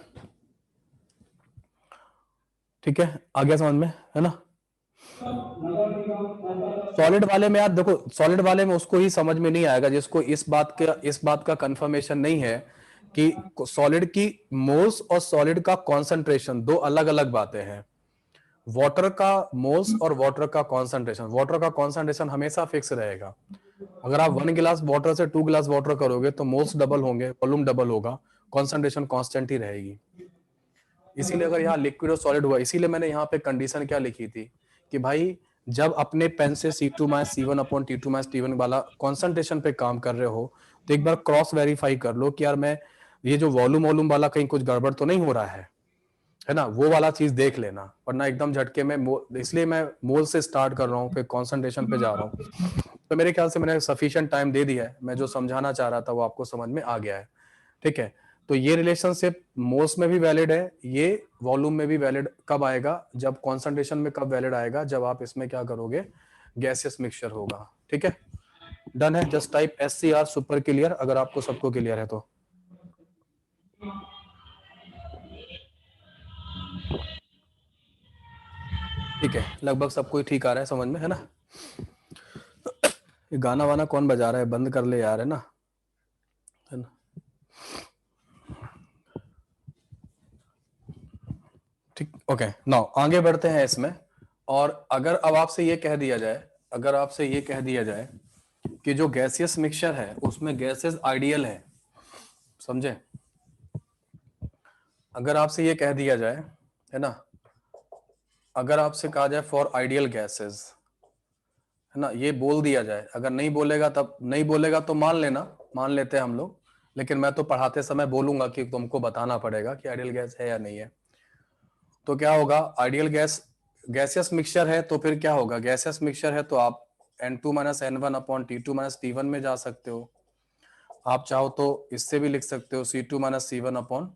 ठीक है, आ गया समझ में, है ना। सॉलिड वाले में यार देखो, सॉलिड वाले में उसको ही समझ में नहीं आएगा जिसको इस बात का कंफर्मेशन नहीं है कि सॉलिड की मोल्स और सॉलिड का कॉन्सेंट्रेशन दो अलग अलग बातें हैं। वाटर का मोल्स और वाटर का कॉन्सेंट्रेशन, वाटर का कॉन्सेंट्रेशन हमेशा फिक्स रहेगा। अगर आप 1 गिलास वाटर से 2 गिलास वाटर करोगे तो मोल्स डबल होंगे, वॉल्यूम डबल होगा, कॉन्सेंट्रेशन कांस्टेंट ही रहेगी। इसीलिए अगर यहाँ लिक्विड और सॉलिड हुआ, इसीलिए मैंने यहाँ पे कंडीशन क्या लिखी थी कि भाई जब अपने पेन से C2 minus C1 upon T2 minus T1 वाला कॉन्सेंट्रेशन पे काम कर रहे हो, तो एक बार क्रॉस वेरीफाई कर लो कि यार मैं ये जो वॉल्यूम वॉल्यूम वाला कहीं कुछ गड़बड़ तो नहीं हो रहा है ना, वो वाला चीज देख लेना, वरना एकदम झटके में इसलिए मैं मोल से स्टार्ट कर रहा हूँ, फिर कॉन्सेंट्रेशन पे जा रहा हूँ। तो मेरे ख्याल से मैंने सफिशिएंट टाइम दे दिया है, मैं जो समझाना चाह रहा था वो आपको समझ में आ गया है, ठीक है। तो ये रिलेशनशिप मोल्स में भी वैलिड है, ये वॉल्यूम में भी वैलिड कब आएगा, जब कॉन्सेंट्रेशन में कब वैलिड आएगा, जब आप इसमें क्या करोगे, गैसियस मिक्सचर होगा, ठीक है। डन है, just type SCR super clear, अगर आपको सबको क्लियर है तो। ठीक है, लगभग सब कोई ठीक आ रहा है समझ में, है ना। ये गाना वाना कौन बजा रहा है, बंद कर ले यार, है ना, है ना। ठीक, ओके, नाउ आगे बढ़ते हैं इसमें। और अगर अब आपसे ये कह दिया जाए, अगर आपसे ये कह दिया जाए कि जो गैसियस मिक्सचर है उसमें गैसेस आइडियल है, समझे। अगर आपसे ये कह दिया जाए, है ना, अगर आपसे कहा जाए फॉर आइडियल गैसेस, है ना, ये बोल दिया जाए। अगर नहीं बोलेगा तब नहीं बोलेगा तो मान लेना, मान लेते हैं हम लोग, लेकिन मैं तो पढ़ाते समय बोलूंगा कि तुमको बताना पड़ेगा कि आइडियल गैस है या नहीं है। तो क्या होगा, आइडियल गैस गैसियस मिक्सचर है तो फिर क्या होगा, गैसियस मिक्सचर है तो आप N2 minus N1 upon T2 minus T1 में जा सकते हो। आप चाहो तो इससे भी लिख सकते हो C2 minus C1 upon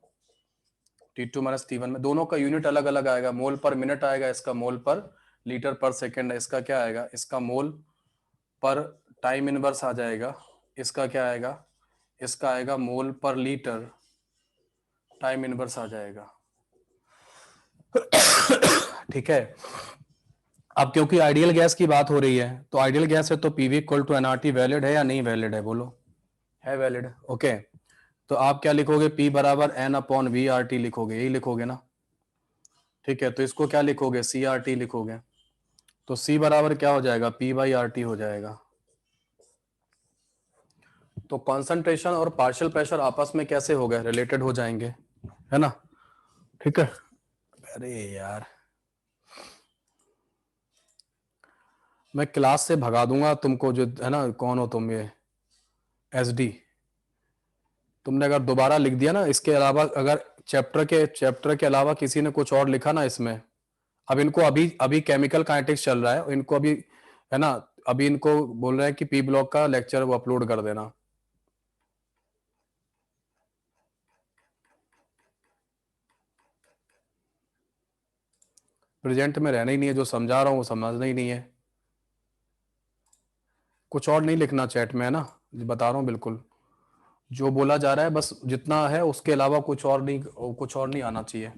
T2 minus T1 में। दोनों का यूनिट अलग अलग आएगा, मोल पर मिनट आएगा, इसका मोल पर लीटर पर सेकेंड, इसका क्या आएगा, इसका मोल पर टाइम इनवर्स आ जाएगा, इसका क्या आएगा, इसका आएगा मोल पर लीटर टाइम इनवर्स आ जाएगा। ठीक है। अब क्योंकि आइडियल गैस की बात हो रही है तो आइडियल गैस है तो PV equal to NRT valid है या नहीं वैलिड है, बोलो। है वैलिड, ओके। तो आप क्या लिखोगे, P बराबर N upon V R T लिखोगे, यही लिखोगे ना। ठीक है, तो इसको क्या लिखोगे, सी आर टी लिखोगे। तो C बराबर क्या हो जाएगा, P बाई आर टी हो जाएगा। तो कॉन्सेंट्रेशन और पार्शियल प्रेशर आपस में कैसे हो गए, रिलेटेड हो जाएंगे, है ना। ठीक है। अरे यार, मैं क्लास से भगा दूंगा तुमको, जो है ना, कौन हो तुम, ये SD। तुमने अगर दोबारा लिख दिया ना, इसके अलावा अगर चैप्टर के अलावा किसी ने कुछ और लिखा ना इसमें, अब इनको अभी अभी केमिकल काइनेटिक्स चल रहा है, इनको अभी, है ना, अभी इनको बोल रहे हैं कि पी ब्लॉक का लेक्चर वो अपलोड कर देना। प्रेजेंट में रहना ही नहीं है, जो समझा रहा हूँ वो समझना ही नहीं है। कुछ और नहीं लिखना चैट में, है ना, बता रहा हूँ बिल्कुल, जो बोला जा रहा है बस जितना है, उसके अलावा कुछ और नहीं आना चाहिए।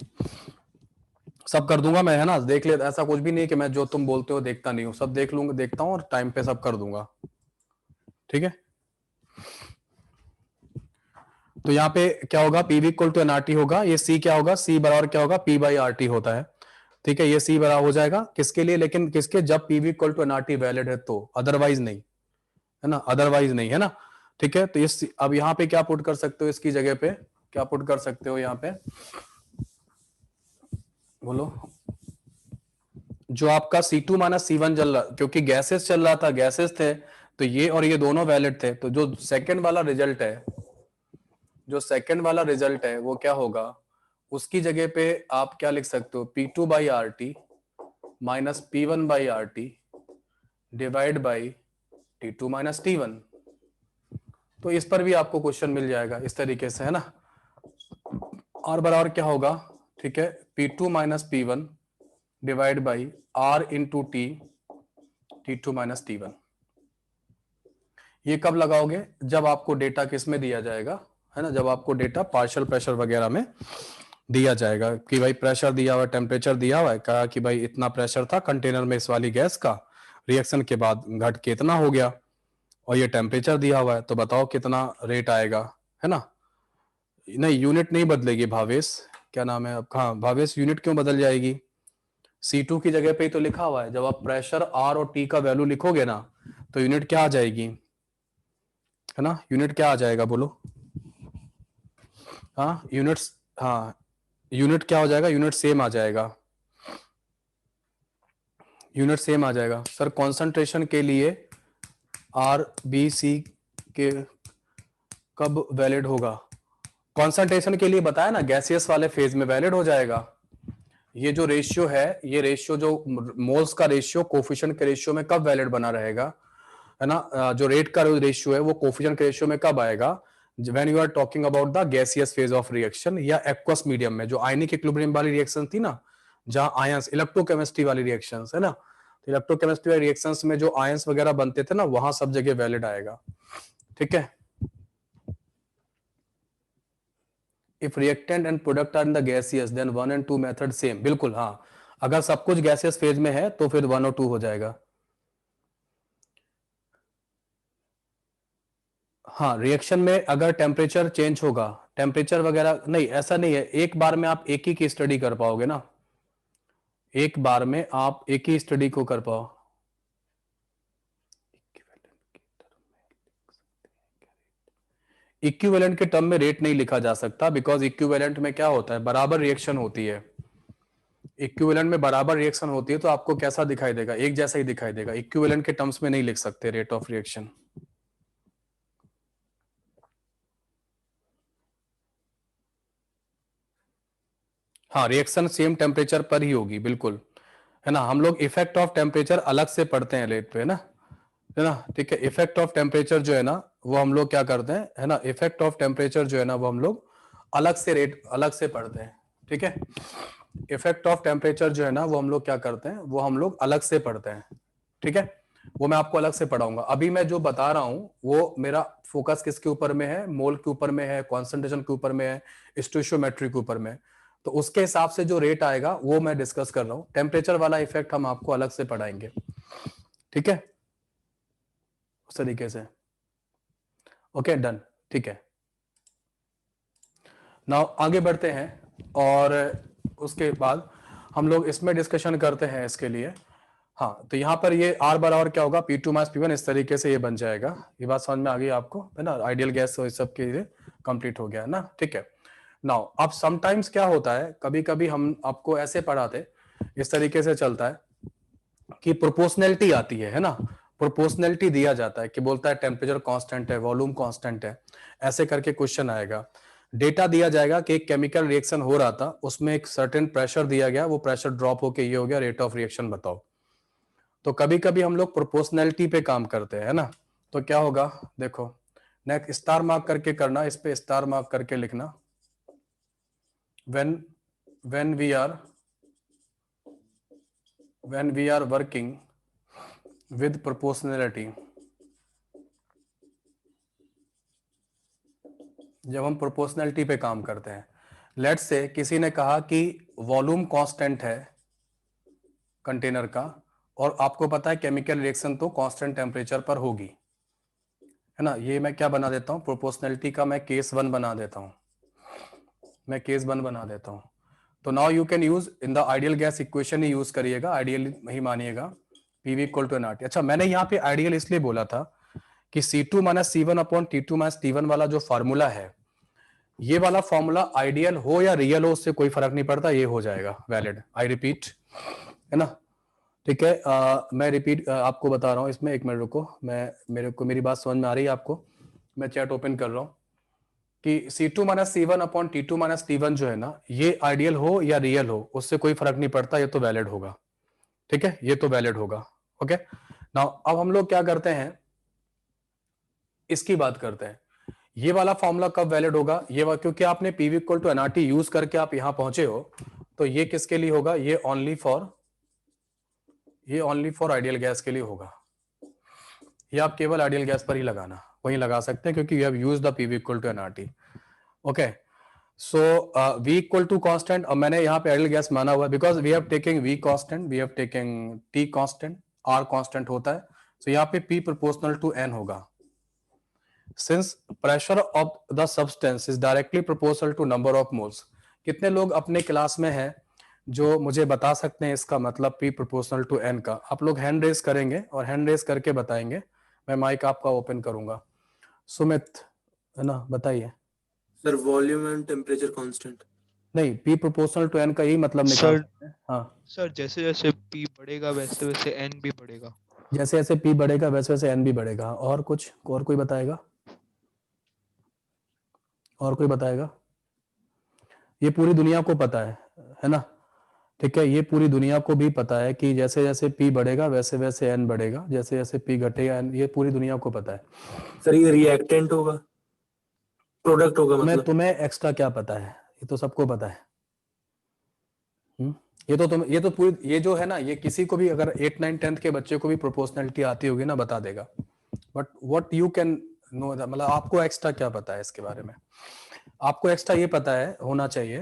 सब कर दूंगा मैं, है ना, देख ले, ऐसा कुछ भी नहीं कि मैं जो तुम बोलते हो देखता नहीं हूँ, सब देख लूंगा, देखता हूँ और टाइम पे सब कर दूंगा। ठीक है। तो यहाँ पे क्या होगा, पीवी इक्वल टू एनआरटी होगा, ये सी क्या होगा, सी बराबर क्या होगा, पी बाई आर टी होता है। ठीक है, ये सी बराबर हो जाएगा किसके लिए, लेकिन किसके, जब PV equal to NRT valid है तो, अदरवाइज नहीं, है ना, अदरवाइज नहीं, है ना। ठीक है, तो इस अब यहाँ पे क्या पुट कर सकते हो, इसकी जगह पे क्या पुट कर सकते हो यहाँ पे, बोलो। जो आपका C2 माइनस C1 चल रहा, क्योंकि गैसेस चल रहा था, गैसेस थे, तो ये और ये दोनों वैलिड थे, तो जो सेकंड वाला रिजल्ट है, जो सेकंड वाला रिजल्ट है वो क्या होगा, उसकी जगह पे आप क्या लिख सकते हो, P2 by R T minus P1 by R T divide by T2 minus T1। तो इस पर भी आपको क्वेश्चन मिल जाएगा इस तरीके से, है ना। और बराबर क्या होगा, ठीक है, P2 minus P1 divide by R into T2 minus T1। ये कब लगाओगे, जब आपको डेटा किस में दिया जाएगा, है ना, जब आपको डेटा पार्शियल प्रेशर वगैरह में दिया जाएगा, कि भाई प्रेशर दिया हुआ है, टेम्परेचर दिया हुआ है, कहा कि भाई इतना प्रेशर था कंटेनर में इस वाली गैस का, रिएक्शन के बाद घट के इतना हो गया, और ये टेम्परेचर दिया हुआ है, तो बताओ कितना रेट आएगा, है ना। नहीं, यूनिट नहीं बदलेगी भावेश, क्या नाम है आपका, हाँ भावेश, यूनिट क्यों बदल जाएगी, C2 की जगह पे ही तो लिखा हुआ है, जब आप प्रेशर R और T का वैल्यू लिखोगे ना, तो यूनिट क्या आ जाएगी, है ना, यूनिट क्या आ जाएगा, बोलो। हाँ यूनिट्स, हाँ यूनिट क्या हो जाएगा, यूनिट सेम आ जाएगा, यूनिट सेम आ जाएगा सर। कंसंट्रेशन के लिए आर बी सी के कब वैलिड होगा, कंसंट्रेशन के लिए बताया ना, गैसियस वाले फेज में वैलिड हो जाएगा। ये जो रेशियो है, ये रेशियो जो मोल्स का रेशियो कोफिशिएंट के रेशियो में कब वैलिड बना रहेगा, है ना, जो रेट का रेशियो है वो कोफिशिएंट के रेशियो में कब आएगा, when you are talking about the gaseous phase of reaction या एक्वस मीडियम में, जो आयनिक इक्विलिब्रियम वाली रिएक्शन थी ना, जहां आयंस, इलेक्ट्रोकेमिस्ट्री वाली रिएक्शंस, है ना, तो इलेक्ट्रोकेमिस्ट्री वाली रिएक्शंस में जो आयंस वगैरह बनते थे ना, वहां सब जगह वैलिड आएगा। ठीक है। If reactant and product are in the gaseous then 1 and 2 method same, बिल्कुल हाँ, अगर सब कुछ गैसियस फेज में है तो फिर 1 और 2 हो जाएगा। हाँ, रिएक्शन में अगर टेम्परेचर चेंज होगा, टेम्परेचर वगैरह नहीं, ऐसा नहीं है, एक बार में आप एक ही की स्टडी कर पाओगे ना, एक बार में आप एक ही स्टडी को कर पाओ। इक्विवेलेंट के टर्म में रेट नहीं लिखा जा सकता, बिकॉज इक्विवेलेंट में क्या होता है, बराबर रिएक्शन होती है, इक्विवेलेंट में बराबर रिएक्शन होती है तो आपको कैसा दिखाई देगा, एक जैसा ही दिखाई देगा। इक्विवेलेंट के टर्म्स में नहीं लिख सकते रेट ऑफ रिएक्शन। हाँ, रिएक्शन सेम टेम्परेचर पर ही होगी, बिल्कुल, है ना। हम लोग इफेक्ट ऑफ टेम्परेचर अलग से पढ़ते हैं रेट पे, है ना, ठीक है। इफेक्ट ऑफ टेम्परेचर जो है ना वो हम लोग क्या करते हैं, है ना, इफेक्ट ऑफ टेम्परेचर जो है ना वो हम लोग अलग से रेट अलग से पढ़ते हैं, ठीक है। इफेक्ट ऑफ टेम्परेचर जो है ना वो हम लोग क्या करते हैं, वो हम लोग अलग से पढ़ते हैं, ठीक है। वो मैं आपको अलग से पढ़ाऊंगा। अभी मैं जो बता रहा हूं वो मेरा फोकस किसके ऊपर में है, मोल के ऊपर में है, कॉन्सेंट्रेशन के ऊपर में है, स्टोइचियोमेट्री के ऊपर में। तो उसके हिसाब से जो रेट आएगा वो मैं डिस्कस कर रहा हूं। टेम्परेचर वाला इफेक्ट हम आपको अलग से पढ़ाएंगे, ठीक है, उस तरीके से। ओके, डन, ठीक है। नाउ आगे बढ़ते हैं और उसके बाद हम लोग इसमें डिस्कशन करते हैं इसके लिए। हाँ, तो यहाँ पर ये R बराबर क्या होगा, P2 माइनस P1, इस तरीके से ये बन जाएगा। ये बात समझ में आ गई आपको, है ना। आइडियल गैस तो इस सब के लिए कंप्लीट हो गया है ना, ठीक है। नाउ अब समटाइम्स क्या होता है, कभी कभी हम आपको ऐसे पढ़ाते, इस तरीके से चलता है कि प्रोपोर्शनैलिटी आती है ना। प्रोपोर्शनैलिटी दिया जाता है कि बोलता है टेम्परेचर कांस्टेंट है, वॉल्यूम कांस्टेंट है, ऐसे करके क्वेश्चन आएगा। डेटा दिया जाएगा कि एक केमिकल रिएक्शन हो रहा था, उसमें एक सर्टेन प्रेशर दिया गया, वो प्रेशर ड्रॉप होके ये हो गया, रेट ऑफ रिएक्शन बताओ। तो कभी कभी हम लोग प्रोपोर्शनैलिटी पे काम करते हैं, है ना। तो क्या होगा, देखो, नेक्स्ट स्टार मार्क करके करना, इस पे स्टार मार्क करके लिखना। when we are working with proportionality, जब हम प्रोपोर्शनैलिटी पे काम करते हैं, लेट्स से किसी ने कहा कि वॉल्यूम कांस्टेंट है कंटेनर का, और आपको पता है केमिकल रिएक्शन तो कांस्टेंट टेम्परेचर पर होगी, है ना। ये मैं क्या बना देता हूं, प्रोपोर्शनैलिटी का मैं केस 1 बना देता हूं, मैं केस 1 बना देता हूं। तो now you can use in the ideal gas equation ही यूज करिएगा, आइडियल ही मानिएगा, PV इक्वल टू nRT। अच्छा, मैंने यहाँ पे आइडियल इसलिए बोला था कि C2 minus C1 upon T2 minus T1 वाला जो फॉर्मूला है, ये वाला फॉर्मूला आइडियल हो या रियल हो उससे कोई फर्क नहीं पड़ता, ये हो जाएगा वैलिड। आई रिपीट, है ना, ठीक है। मैं रिपीट आपको बता रहा हूँ इसमें, एक मिनट रुको, मेरी बात समझ में आ रही है आपको। मैं चैट ओपन कर रहा हूँ कि C2 minus C1 upon T2 minus T1 जो है ना, ये आइडियल हो या रियल हो उससे कोई फर्क नहीं पड़ता, ये तो वैलिड होगा, ठीक है, ये तो वैलिड होगा। ओके, नाउ अब हम लोग क्या करते हैं, इसकी बात करते हैं। ये वाला फॉर्मूला कब वैलिड होगा, क्योंकि आपने PV equal to nRT use करके आप यहां पहुंचे हो, तो ये किसके लिए होगा, ये ओनली फॉर आइडियल गैस के लिए होगा। ये आप केवल आइडियल गैस पर ही लगाना, वहीं लगा सकते हैं क्योंकि you have used the PV equal to nRT। Okay, so V equal to constant, और मैंने यहाँ पे आइडियल गैस माना हुआ है because we have taking V constant, we have taking T constant, R constant होता है, तो यहाँ पे P प्रोपोर्शनल टू N होगा। Since pressure of the substance is directly proportional to number of moles. कितने लोग अपने क्लास में हैं जो मुझे बता सकते हैं इसका मतलब P प्रोपोर्शनल टू N का? आप लोग हैंड रेस करेंगे और हैंड रेस करके बताएंगे, मैं माइक आपका ओपन करूंगा। सुमित, है ना, बताइए sir. Volume and temperature constant. नहीं, P प्रोपोर्शनल टू N का यही मतलब निकाल सकते हैं। हाँ सर, जैसे जैसे P बढ़ेगा वैसे वैसे N भी बढ़ेगा। जैसे जैसे P बढ़ेगा वैसे वैसे N भी बढ़ेगा। और कुछ, और कोई बताएगा, और कोई बताएगा? ये पूरी दुनिया को पता है ना, ठीक है, ये पूरी दुनिया को भी पता है कि जैसे जैसे P बढ़ेगा वैसे वैसे N बढ़ेगा, जैसे जैसे P घटेगा N, ये पूरी दुनिया को पता है। सर ये रिएक्टेंट होगा, प्रोडक्ट होगा मतलब? तुम्हें एक्स्ट्रा क्या पता है, ये तो सबको पता है। ये तो पूरी, ये जो है ना, ये किसी को भी अगर 8, 9, 10th के बच्चे को भी प्रोपोर्शनैलिटी आती होगी ना, बता देगा। But what you can know, मतलब आपको एक्स्ट्रा क्या पता है इसके बारे में? आपको एक्स्ट्रा ये पता है, होना चाहिए,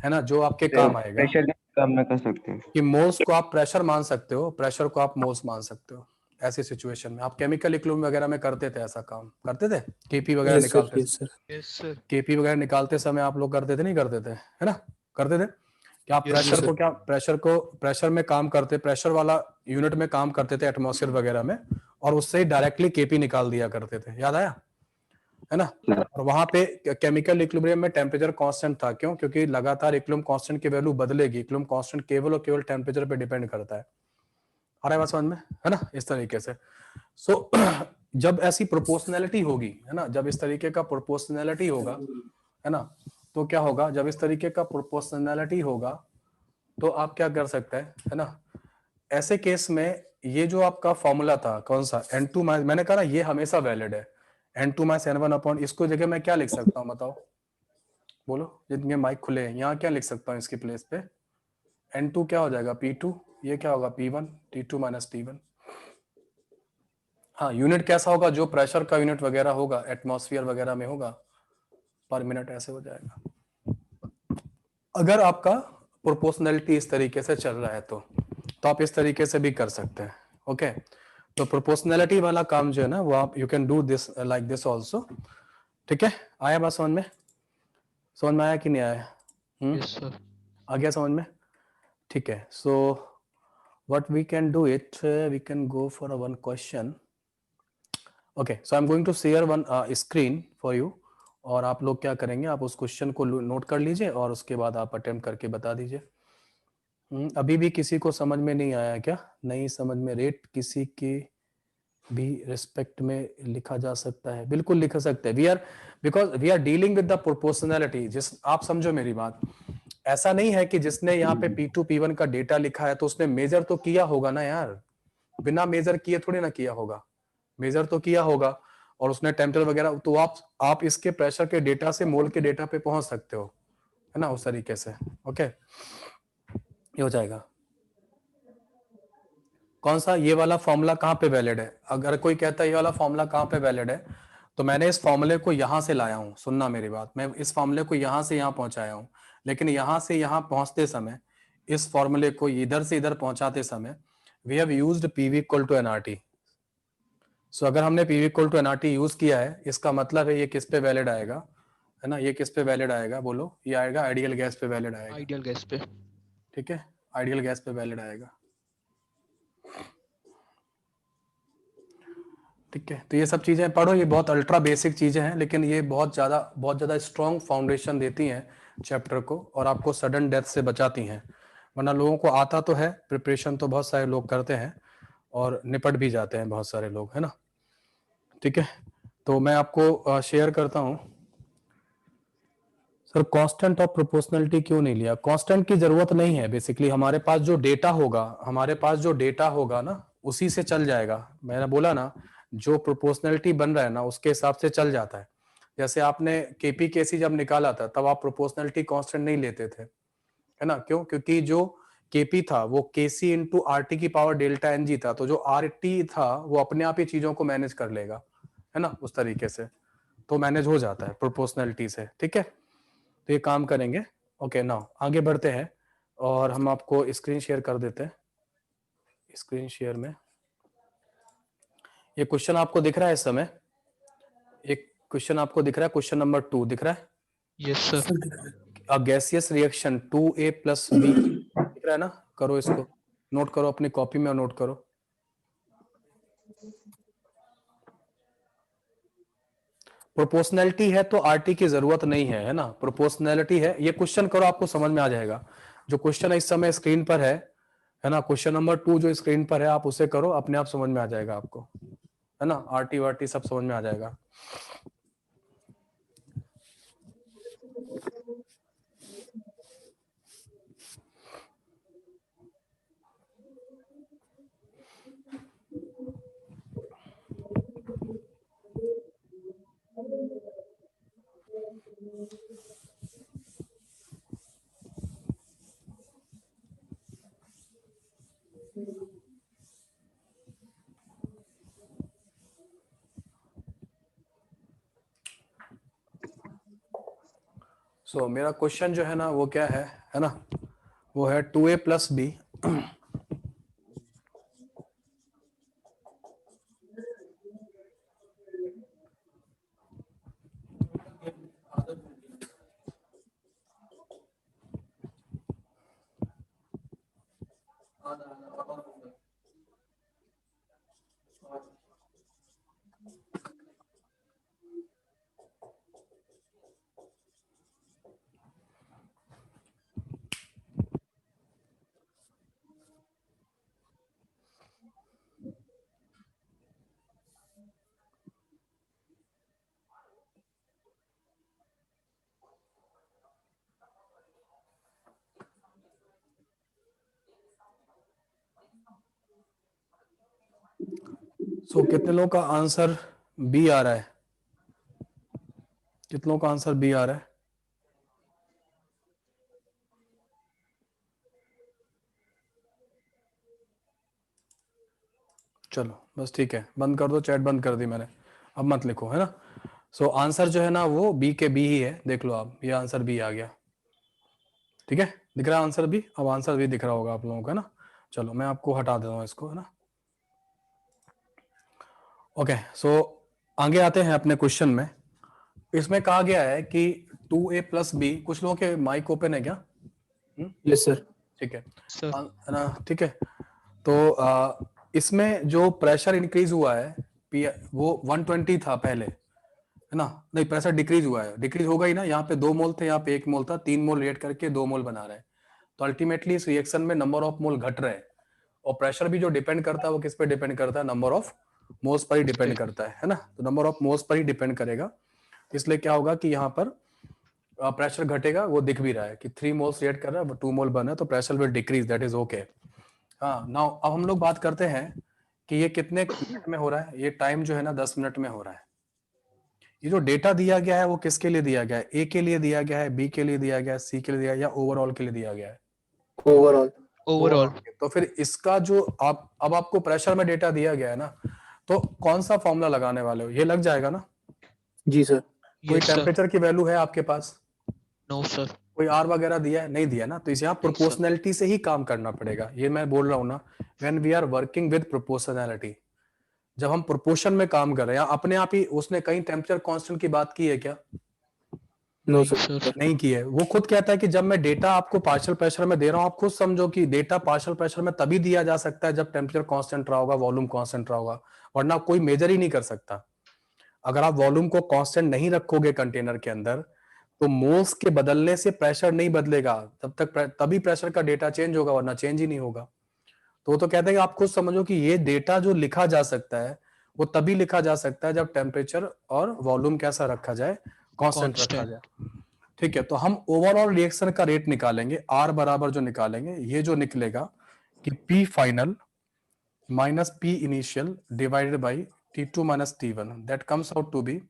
है ना, जो आपके काम आएगा। प्रेशर काम ना कर सकते हैं कि मोल्स को आप प्रेशर मान सकते हो, प्रेशर को आप मोल्स मान सकते हो। ऐसी सिचुएशन में आप केमिकल इक्विलिब्रियम वगैरह में करते थे, ऐसा काम करते थे, केपी वगैरह निकालते थे, यस सर। केपी वगैरह निकालते समय आप लोग करते थे, नहीं करते थे, है ना, करते थे कि आप प्रेशर को क्या, प्रेशर में काम करते, प्रेशर वाला यूनिट में काम करते थे एटमॉस्फेयर वगैरह में, और उससे ही डायरेक्टली केपी निकाल दिया करते थे, याद आया, है ना। और वहां पे केमिकल इक्विलिब्रियम में टेम्परेचर कांस्टेंट था, क्यों? क्योंकि लगातार इक्विलिब्रियम कांस्टेंट की वैल्यू बदलेगी, इक्विलिब्रियम कांस्टेंट केवल और केवल टेम्परेचर पे डिपेंड करता है। आ रहा है बात समझ में, है ना, इस तरीके से। सो जब ऐसी प्रोपोर्शनैलिटी होगी, है ना, जब इस तरीके का प्रोपोर्शनैलिटी होगा, है ना, तो क्या होगा, जब इस तरीके का प्रोपोर्शनैलिटी होगा तो आप क्या कर सकते हैं, है ना, ऐसे केस में ये जो आपका फॉर्मूला था कौन सा, n2 माइनस, मैंने कहा ना ये हमेशा वैलिड है, n2 माइनस n1 अपॉन, इसको जगह मैं क्या लिख सकता हूँ बताओ, बोलो जिनके माइक खुले हैं, यहाँ क्या लिख सकता हूँ इसकी प्लेस पे, n2 क्या हो जाएगा p2, ये क्या होगा p1, t2 माइनस t1। हाँ, यूनिट कैसा होगा, जो प्रेशर का यूनिट वगैरह होगा एटमॉस्फेयर वगैरह में होगा, पर मिनट ऐसे हो जाएगा। अगर आपका प्रोपोर्शनैलिटी इस तरीके से चल रहा है तो आप इस तरीके से भी कर सकते हैं। ओके, तो प्रोपोर्शनैलिटी वाला काम जो है ना वो आप you can do this like this also. ठीक है, आया बात समझ में? समझ में आया कि नहीं आया? Yes sir. आ गया समझ में? ठीक है, so what we can do it, we can go for one question. Okay, so I am going to share one screen for you, और आप लोग क्या करेंगे, आप उस क्वेश्चन को नोट कर लीजिए और उसके बाद आप अटेम्प्ट करके बता दीजिए। अभी भी किसी को समझ में नहीं आया क्या? नहीं समझ में, रेट किसी की भी रिस्पेक्ट में लिखा जा सकता है, बिल्कुल लिख सकते हैं। We are, because we are dealing with the proportionality. जिस, आप समझो मेरी बात, ऐसा नहीं है कि जिसने यहाँ पे P2 P1 का डेटा लिखा है तो उसने मेजर तो किया होगा ना यार, बिना मेजर किए थोड़ी ना किया होगा, मेजर तो किया होगा, और उसने टेम्परेचर वगैरह, तो आप इसके प्रेशर के डेटा से मोल के डेटा पे पहुंच सकते हो, है ना, उस तरीके से। ओके, ये हो जाएगा। कौन सा, ये वाला फॉर्मूला कहाँ पे वैलिड है? अगर कोई कहता है ये वाला फॉर्मूला कहाँ पे वैलिड है, तो मैंने इस फॉर्मूले को यहां से लाया हूं, सुनना मेरी बात, मैं इस फॉर्मूले को यहां से यहां पहुंचाया हूं, लेकिन यहां से यहां पहुंचते समय, इस फॉर्मूले को इधर से इधर पहुंचाते समय we have used PV equal to nRT. So अगर हमने PV equal to NRT use किया है, इसका मतलब है ये किस पे वैलिड आएगा, है ना, ये किस पे वैलिड आएगा, बोलो, ये आएगा आइडियल गैस पे वैलिड आएगा। आइडियल गैस पे। ठीक है, आइडियल गैस पे वैलिड आएगा। ठीक है, तो ये सब चीजें पढ़ो, ये बहुत अल्ट्रा बेसिक चीजें हैं, लेकिन ये बहुत ज्यादा स्ट्रॉन्ग फाउंडेशन देती हैं चैप्टर को, और आपको सडन डेथ से बचाती हैं। वरना लोगों को आता तो है, प्रिपरेशन तो बहुत सारे लोग करते हैं और निपट भी जाते हैं बहुत सारे लोग, है ना। ठीक है, तो मैं आपको शेयर करता हूं। सर कांस्टेंट ऑफ प्रोपोर्शनलिटी क्यों नहीं लिया? कांस्टेंट की जरूरत नहीं है, बेसिकली हमारे पास जो डेटा होगा, ना उसी से चल जाएगा। मैंने बोला ना, जो प्रोपोर्शनलिटी बन रहा है ना उसके हिसाब से चल जाता है। जैसे आपने केपी केसी जब निकाला था तब आप प्रोपोर्शनलिटी कांस्टेंट नहीं लेते थे, है ना, क्यों? क्योंकि जो केपी था वो केसी इंटू आर टी की पावर डेल्टा एन जी था, तो जो आर टी था वो अपने आप ही चीजों को मैनेज कर लेगा, है ना, उस तरीके से तो मैनेज हो जाता है प्रोपोर्शनलिटी से। ठीक है, तो ये काम करेंगे। ओके, नाउ आगे बढ़ते हैं और हम आपको स्क्रीन शेयर कर देते हैं। स्क्रीन शेयर में ये क्वेश्चन आपको दिख रहा है इस समय, एक क्वेश्चन आपको दिख रहा है, क्वेश्चन नंबर 2 दिख रहा है। Yes sir. A gaseous reaction 2A plus B, दिख रहा है ना? करो इसको, नोट करो अपनी कॉपी में, नोट करो। प्रोपोर्शनैलिटी है तो आरटी की जरूरत नहीं है ना, प्रोपोर्शनैलिटी है, ये क्वेश्चन करो आपको समझ में आ जाएगा। जो क्वेश्चन इस समय स्क्रीन पर है ना, क्वेश्चन नंबर 2 जो स्क्रीन पर है, आप उसे करो, अपने आप समझ में आ जाएगा आपको, है ना, आरटी वारटी सब समझ में आ जाएगा। सो मेरा क्वेश्चन जो है ना वो क्या है ना, वो है 2A प्लस बी सो कितने लोगों का आंसर बी आ रहा है? कितने लोगों का आंसर बी आ रहा है? चलो बस ठीक है, बंद कर दो, चैट बंद कर दी मैंने, अब मत लिखो, है ना। सो आंसर जो है ना वो बी के बी ही है, देख लो आप, ये आंसर बी आ गया। ठीक है, दिख रहा है आंसर बी? अब आंसर बी दिख रहा होगा आप लोगों का ना। चलो मैं आपको हटा देता हूँ इसको, है ना। ओके, सो आगे आते हैं अपने क्वेश्चन में। इसमें कहा गया है कि 2a प्लस बी, कुछ लोगों के माइक ओपन है क्या? Yes sir. ठीक है सर है ना, ठीक है। तो इसमें जो प्रेशर इंक्रीज हुआ है वो 120 था पहले, है ना। नहीं, प्रेशर डिक्रीज हुआ है, डिक्रीज होगा ही ना। यहाँ पे 2 मोल थे, यहाँ पे 1 मोल था, 3 मोल रिएक्ट करके 2 मोल बना रहे हैं। तो अल्टीमेटली इस रिएक्शन में नंबर ऑफ मोल घट रहे हैं, और प्रेशर भी जो डिपेंड करता है वो किस पे डिपेंड करता है? Number of moles per he depend करता है ना। तो number of moles per he depend करेगा। इसलिए क्या होगा कि यहाँ पर प्रेशर घटेगा, वो दिख भी रहा है कि 3 मोल्स रिएक्ट कर रहा है, 2 मोल बना है, तो pressure will decrease, that is okay. हाँ, नाउ अब हम लोग बात करते हैं कि ये कितने मिनट में हो रहा है। ये टाइम जो है ना 10 मिनट में हो रहा है। ये जो डेटा दिया गया है वो किसके लिए दिया गया है? ए के लिए दिया गया है, बी के लिए दिया गया है, सी के लिए दिया गया है, या ओवरऑल के लिए दिया गया है? ओवरऑल। ओवरऑल। तो फिर इसका जो आप अब आपको प्रेशर में डेटा दिया गया है ना, तो कौन सा फॉर्मूला लगाने वाले हो? ये लग जाएगा ना। जी सर। कोई यस सर। टेम्परेचर की वैल्यू है आपके पास? No sir. कोई आर वगैरह दिया है? नहीं दिया ना। तो इसे यहाँ नहीं, सर। प्रोपोर्शनैलिटी से ही काम करना पड़ेगा। ये मैं बोल रहा हूँ ना, when we are working with proportionality, जब हम प्रोपोर्शन में काम कर रहे हैं, अपने आप ही उसने कहीं टेम्परेचर कांस्टेंट की बात की है क्या? नो नहीं सर। सर। नहीं की है। वो खुद कहता है कि जब मैं डेटा आपको पार्शियल प्रेशर में दे रहा हूं, आप खुद समझो कि डेटा पार्शियल प्रेशर में तभी दिया जा सकता है जब टेम्परेचर कांस्टेंट रहा होगा, वॉल्यूम कांस्टेंट रहा होगा, वरना कोई मेजर ही नहीं कर सकता। अगर आप वॉल्यूम को कांस्टेंट नहीं रखोगे कंटेनर के अंदर, तो मोल्स के बदलने से प्रेशर नहीं बदलेगा, तभी प्रेशर का डेटा चेंज होगा, वरना चेंज ही नहीं होगा। तो वो तो कहते हैं कि आप खुद समझो कि ये डेटा जो लिखा जा सकता है वो तभी लिखा जा सकता है जब टेम्परेचर और वॉल्यूम कैसा रखा जाए? कांस्टेंट रखा कांस्टेंट। जाए। ठीक है, तो हम ओवरऑल रिएक्शन का रेट निकालेंगे, आर बराबर जो निकालेंगे, ये जो निकलेगा कि P final minus P initial divided by T2 minus T1, that comes out to be,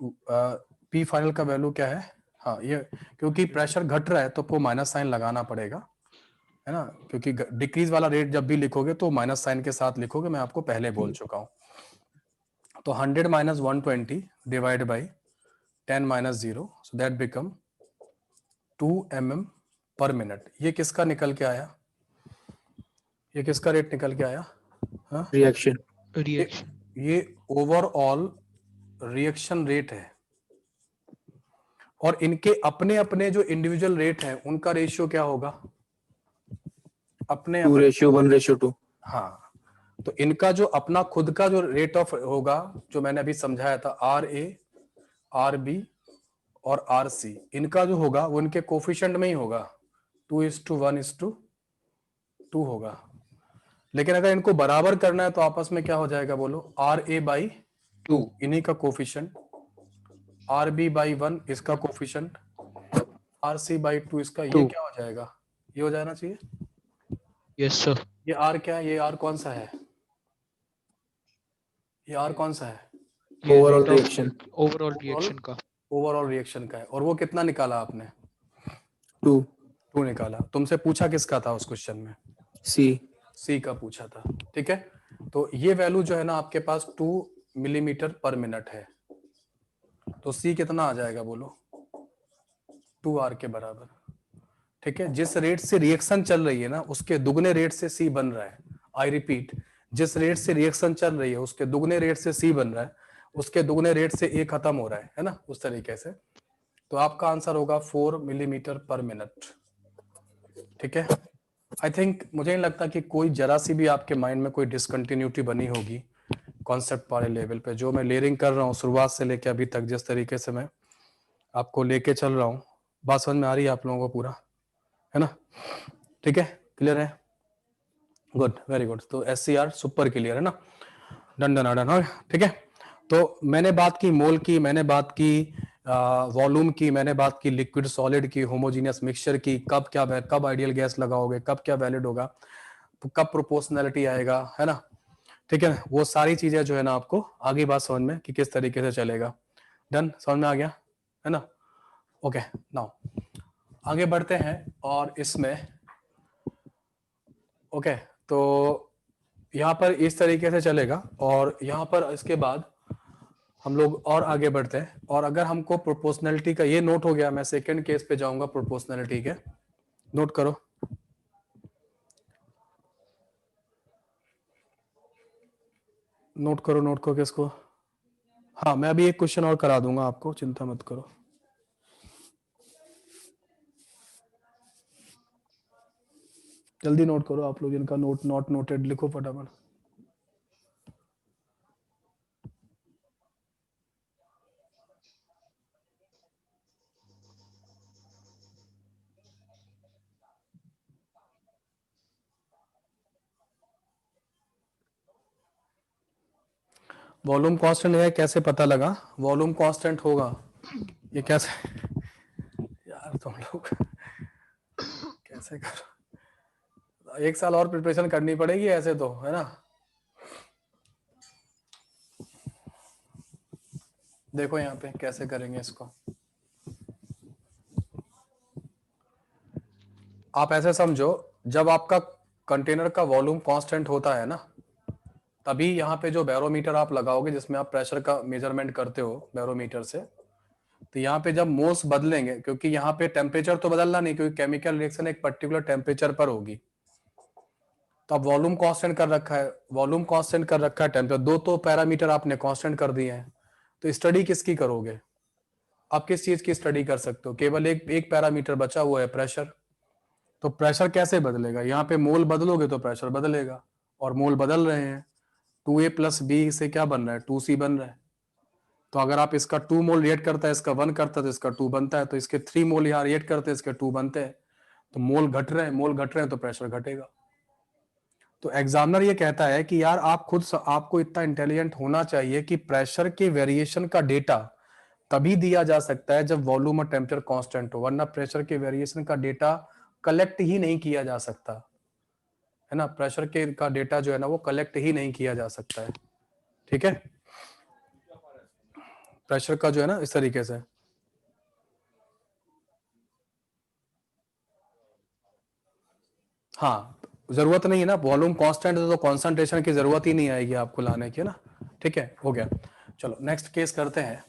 P final का वैल्यू क्या है? हाँ, ये क्योंकि प्रेशर घट रहा है तो आपको माइनस साइन लगाना पड़ेगा, है ना, क्योंकि डिक्रीज वाला रेट जब भी लिखोगे तो माइनस साइन के साथ लिखोगे, मैं आपको पहले बोल चुका हूं। तो 100 minus 120 divide by 10 minus 0, so that become 2 mm पर मिनट। ये किसका निकल के आया? ये किसका रेट निकल के आया? हाँ, रिएक्शन। रिएक्शन। ये ओवरऑल रिएक्शन रेट है, और इनके अपने अपने जो इंडिविजुअल रेट है उनका रेशियो क्या होगा? अपने 2:1:2। हाँ, तो इनका जो अपना खुद का जो रेट ऑफ होगा, जो मैंने अभी समझाया था, RA, RB और RC, इनका जो होगा वो इनके कोफिशिएंट में ही होगा, 2:1:2 होगा। लेकिन अगर इनको बराबर करना है तो आपस में क्या हो जाएगा बोलो? RA/2 इन्हीं का कोफिशिएंट, RB/1 इसका कोफिशिएंट, RC/2 इसका। ये क्या हो जाएगा? ये हो जाना चाहिए। Yes sir. ये R क्या है? ये R कौन सा है? ये R कौन सा है? Overall reaction. ओवरऑल रिएक्शन का। ओवरऑल रिएक्शन का है। और वो कितना निकाला आपने? 2 2 निकाला। तुमसे पूछा किसका था उस क्वेश्चन में? C का पूछा था। ठीक है, तो ये वैल्यू जो है ना आपके पास 2 मिलीमीटर पर मिनट है। तो C कितना आ जाएगा बोलो? 2R के बराबर। ठीक है, जिस रेट से रिएक्शन चल रही है ना उसके दुगने रेट से C बन रहा है। आई रिपीट, जिस रेट से रिएक्शन चल रही है उसके दुगने रेट से C बन रहा है, उसके दुगने रेट से A खत्म हो रहा है ना, उस तरीके से। तो आपका आंसर होगा 4 मिलीमीटर पर मिनट। ठीक है, आई थिंक, मुझे नहीं लगता कि कोई जरा सी भी आपके माइंड में कोई डिसकंटिन्यूटी बनी होगी कॉन्सेप्ट वाले लेवल पे। जो मैं लेयरिंग कर रहा हूँ शुरुआत से लेके अभी तक, जिस तरीके से मैं आपको लेके चल रहा हूँ, बात समझ में आ रही है आप लोगों को पूरा, है ना? ठीक है, क्लियर है? Good, very good. तो SCR सुपर क्लियर है ना, डन डन डन। हाँ, ठीक है। तो मैंने बात की मोल की, मैंने बात की वॉल्यूम की, मैंने बात की लिक्विड सॉलिड की, होमोजीनियस मिक्सचर की, कब आइडियल गैस लगाओगे, कब क्या वैलिड होगा, कब प्रोपोर्शनैलिटी आएगा, है ना? ठीक है, वो सारी चीजें जो है ना आपको आगे बात समझ में कि किस तरीके से चलेगा। डन, समझ में आ गया है ना? ओके, नाउ आगे बढ़ते हैं और इसमें ओके, तो यहाँ पर इस तरीके से चलेगा और यहाँ पर इसके बाद हम लोग और आगे बढ़ते हैं। और अगर हमको प्रोपोर्शनैलिटी का ये नोट हो गया, मैं सेकंड केस पे जाऊंगा प्रोपोर्शनैलिटी के, नोट करो। नोट करो किसको। हाँ, मैं अभी एक क्वेश्चन और करा दूंगा आपको, चिंता मत करो। जल्दी नोट करो आप लोग, जिनका नोट नॉट नोटेड लिखो फटाफट। वॉल्यूम कांस्टेंट है, कैसे पता लगा वॉल्यूम कांस्टेंट होगा? ये कैसे यार तुम लोग कैसे करो? एक साल और प्रिपरेशन करनी पड़ेगी ऐसे तो, है ना? देखो यहाँ पे कैसे करेंगे इसको। आप ऐसे समझो, जब आपका कंटेनर का वॉल्यूम कांस्टेंट होता है ना, तभी यहाँ पे जो बैरोमीटर आप लगाओगे जिसमें आप प्रेशर का मेजरमेंट करते हो बैरोमीटर से, तो यहाँ पे जब मोल्स बदलेंगे, क्योंकि यहाँ पे टेम्परेचर तो बदलना नहीं, क्योंकि केमिकल रिएक्शन एक पर्टिकुलर टेम्परेचर पर होगी, तो अब वॉल्यूम कांस्टेंट कर रखा है, वॉल्यूम कांस्टेंट कर रखा है, टेम्परेचर, दो तो पैरामीटर आपने कांस्टेंट कर दिए हैं, तो स्टडी किसकी करोगे? आप किस चीज की स्टडी कर सकते हो? केवल एक पैरामीटर बचा हुआ है, प्रेशर। तो प्रेशर कैसे बदलेगा? यहाँ पे मोल बदलोगे तो प्रेशर बदलेगा, और मोल बदल रहे हैं। 2a प्लस बी से क्या बन रहा है? 2c बन रहा है। तो अगर आप इसका 2 मोल रिएक्ट करता है, इसका 1 करता है तो इसका 2 बनता है, तो इसके 3 मोल यहाँ रिएक्ट करते हैं, इसके 2 बनते हैं। तो मोल घट रहे हैं तो प्रेशर घटेगा। तो एग्जामिनर ये कहता है कि यार आप खुद आपको इतना इंटेलिजेंट होना चाहिए कि प्रेशर के वेरिएशन का डेटा तभी दिया जा सकता है जब वॉल्यूम और टेम्परेचर कांस्टेंट हो, वरना प्रेशर के वेरिएशन का डेटा कलेक्ट ही नहीं किया जा सकता, है ना? प्रेशर के का डेटा जो है ना वो कलेक्ट ही नहीं किया जा सकता है। ठीक है, प्रेशर का जो है ना इस तरीके से। हाँ, जरूरत नहीं है ना, वॉल्यूम कांस्टेंट है तो कॉन्सेंट्रेशन की जरूरत ही नहीं आएगी आपको लाने की, ना? ठीक है, हो गया। चलो नेक्स्ट केस करते हैं।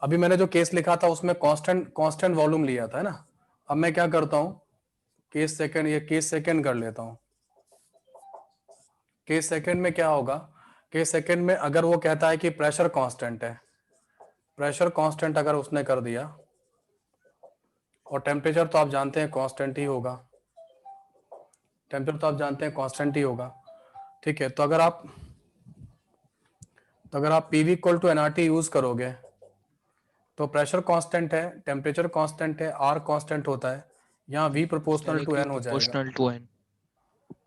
अभी मैंने जो केस लिखा था उसमें कांस्टेंट वॉल्यूम लिया था, है ना? अब मैं क्या करता हूं, केस सेकंड, ये केस सेकंड कर लेता हूं। केस सेकंड में क्या होगा? केस सेकंड में अगर वो कहता है कि प्रेशर कांस्टेंट है, प्रेशर कांस्टेंट अगर उसने कर दिया, और टेम्परेचर तो आप जानते हैं कांस्टेंट ही होगा, टेम्परेचर तो आप जानते हैं कांस्टेंट ही होगा। ठीक है, तो अगर आप PV equal to NRT use करोगे तो प्रेशर कांस्टेंट है, टेम्परेचर कांस्टेंट है, आर कांस्टेंट होता है, यहाँ v प्रोपोर्शनल टू n हो जाएगा। Proportional to n।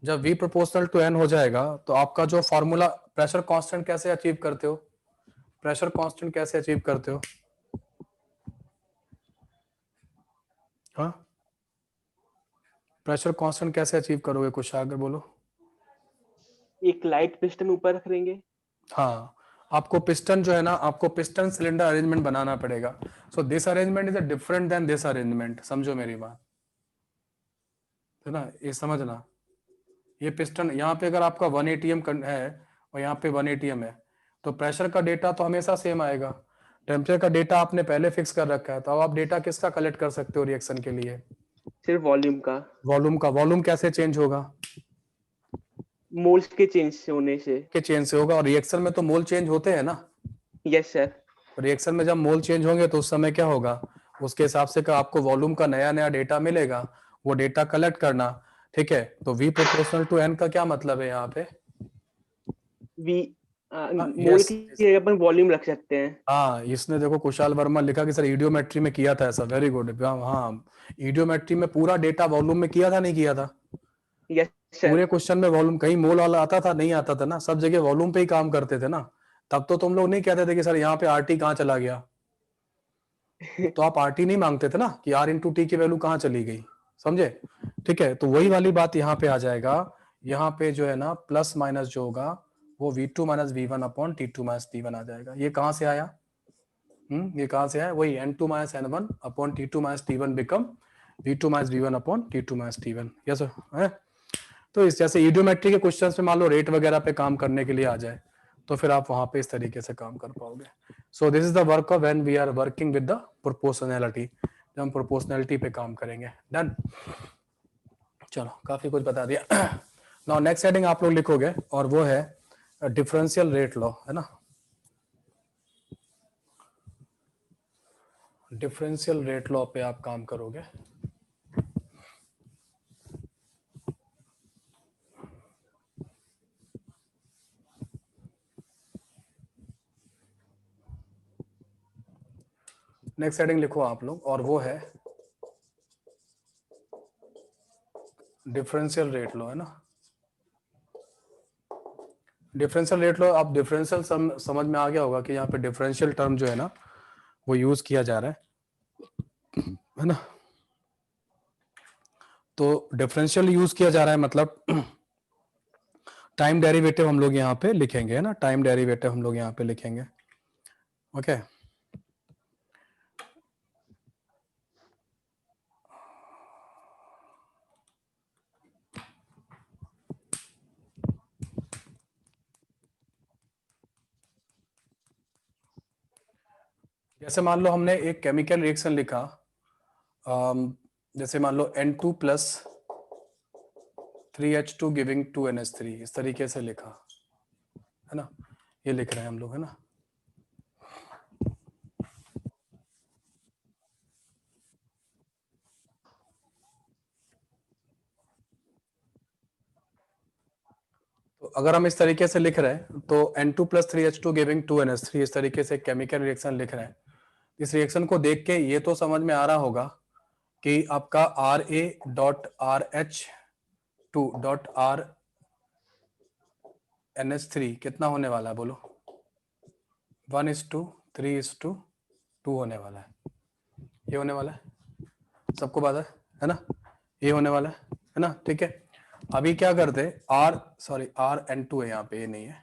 जब v प्रोपोर्शनल टू n हो जाएगा तो आपका जो फॉर्मूला, प्रेशर कांस्टेंट कैसे अचीव करते हो? प्रेशर कांस्टेंट कैसे अचीव करते हो? हाँ, प्रेशर कांस्टेंट कैसे अचीव करोगे? कुछ आगे बोलो। एक लाइट पिस्टन ऊपर रख देंगे। हाँ, आपको पिस्टन जो है ना, आपको पिस्टन सिलेंडर अरेंजमेंट बनाना पड़ेगा। So this arrangement is different than this arrangement, समझो मेरी बात, है ना? ये समझना, ये पिस्टन यहाँ पे अगर आपका 1 atm है और यहाँ पे 1 atm है, तो प्रेशर का डेटा तो हमेशा सेम आएगा, टेम्परेचर का डेटा आपने पहले फिक्स कर रखा है, तो अब आप डेटा किसका कलेक्ट कर सकते हो रिएक्शन के लिए? सिर्फ वॉल्यूम का। वॉल्यूम का। वॉल्यूम कैसे चेंज होगा? मोल्स के चेंज होने से। के चेंज से होगा, और रिएक्शन में तो मोल चेंज होते हैं ना। Yes sir. रिएक्शन में जब मोल चेंज होंगे तो उस समय क्या होगा, उसके हिसाब से का आपको वॉल्यूम का नया नया डेटा मिलेगा, वो डेटा कलेक्ट करना। ठीक है, तो v प्रोपोर्शनल टू n का क्या मतलब है यहाँ पे? वी मोल yes, की जगह पर वॉल्यूम रख सकते हैं। हाँ, इसने देखो कुशाल वर्मा लिखा कि सर इडियोमेट्री में किया था ऐसा, वेरी गुड। हाँ, इडियोमेट्री में पूरा डेटा वॉल्यूम में किया था, नहीं किया था? Yes sir. पूरे क्वेश्चन में वॉल्यूम, कहीं मोल वाला आता था? नहीं आता था ना, सब जगह वॉल्यूम पे ही काम करते थे ना। तब तो तुम लोग नहीं कहते थे कि सर यहाँ पे आरटी कहाँ चला गया, तो आप आरटी नहीं मांगते थे ना कि आर इंटू टी की वैल्यू कहाँ चली गई, समझे? ठीक है, तो वही वाली बात यहाँ पे आ जाएगा। यहाँ पे जो है ना प्लस माइनस जो होगा वो v2 minus v1 upon t2 minus t1 आ जाएगा। ये कहाँ से आया? ये कहाँ से आया? वही n2 minus n1 upon t2 minus t1 become v2 minus v1 upon t2 minus t1। Yes है। तो इस जैसे इडियोमेट्री के क्वेश्चंस में मान लो रेट वगैरह पे काम करने के लिए आ जाए तो फिर आप वहां पे इस तरीके से काम कर पाओगे। So this is the work of when we are working with the proportionality, जब हम प्रोपोर्शनैलिटी पे काम करेंगे। डन, चलो काफी कुछ बता दिया। नाउ नेक्स्ट हेडिंग आप लोग लिखोगे और वो है डिफरेंशियल रेट लॉ, है ना। डिफरेंशियल रेट लॉ पे आप काम करोगे। नेक्स्ट हेडिंग लिखो आप लोग और वो है डिफरेंशियल रेट लॉ, है ना। डिफरेंशियल रेट लॉ, आप डिफरेंशियल समझ में आ गया होगा कि यहाँ पे डिफरेंशियल टर्म जो है ना वो यूज किया जा रहा है ना। तो डिफरेंशियल यूज किया जा रहा है मतलब टाइम डेरिवेटिव हम लोग यहाँ पे लिखेंगे, है ना। टाइम डेरिवेटिव हम लोग यहाँ पे लिखेंगे। ओके जैसे मान लो हमने एक केमिकल रिएक्शन लिखा, जैसे मान लो N2 plus 3H2 giving 2NH3, इस तरीके से लिखा, है ना। ये लिख रहे हैं हम लोग, है ना। तो अगर हम इस तरीके से लिख रहे हैं तो N2 plus 3H2 giving 2NH3, इस तरीके से केमिकल रिएक्शन लिख रहे हैं। इस रिएक्शन को देख के ये तो समझ में आ रहा होगा कि आपका RA dot RH2 dot RNH3 कितना होने वाला है, बोलो। 1:3:2 होने वाला है। ये होने वाला है, सबको पता है ना। ये होने वाला है ना, ठीक है। अभी क्या करते, RN2 है यहाँ पे, ये नहीं है।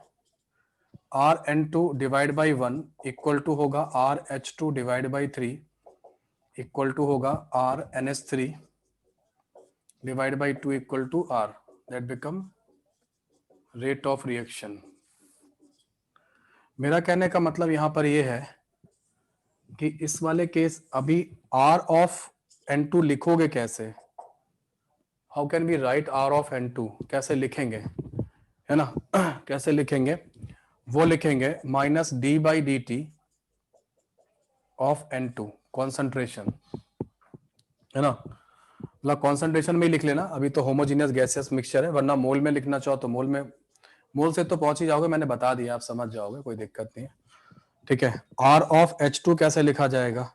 RN2 divide by 1 equal to होगा RH2 divide by 3 equal to होगा RNH3 divide by 2 equal to R, that become rate of reaction. मेरा कहने का मतलब यहां पर ये है कि इस वाले केस अभी R ऑफ N2 लिखोगे कैसे, how can we write R of N2, कैसे लिखेंगे, है ना। कैसे लिखेंगे, वो लिखेंगे minus D by dt of N2 concentration, है ना। मतलब कॉन्सेंट्रेशन में ही लिख लेना, अभी तो होमोजीनियस गैसियस मिक्सचर है, वरना मोल में लिखना चाहो तो मोल में, मोल से तो पहुंच ही जाओगे, मैंने बता दिया, आप समझ जाओगे, कोई दिक्कत नहीं है, ठीक है। R ऑफ H2 कैसे लिखा जाएगा,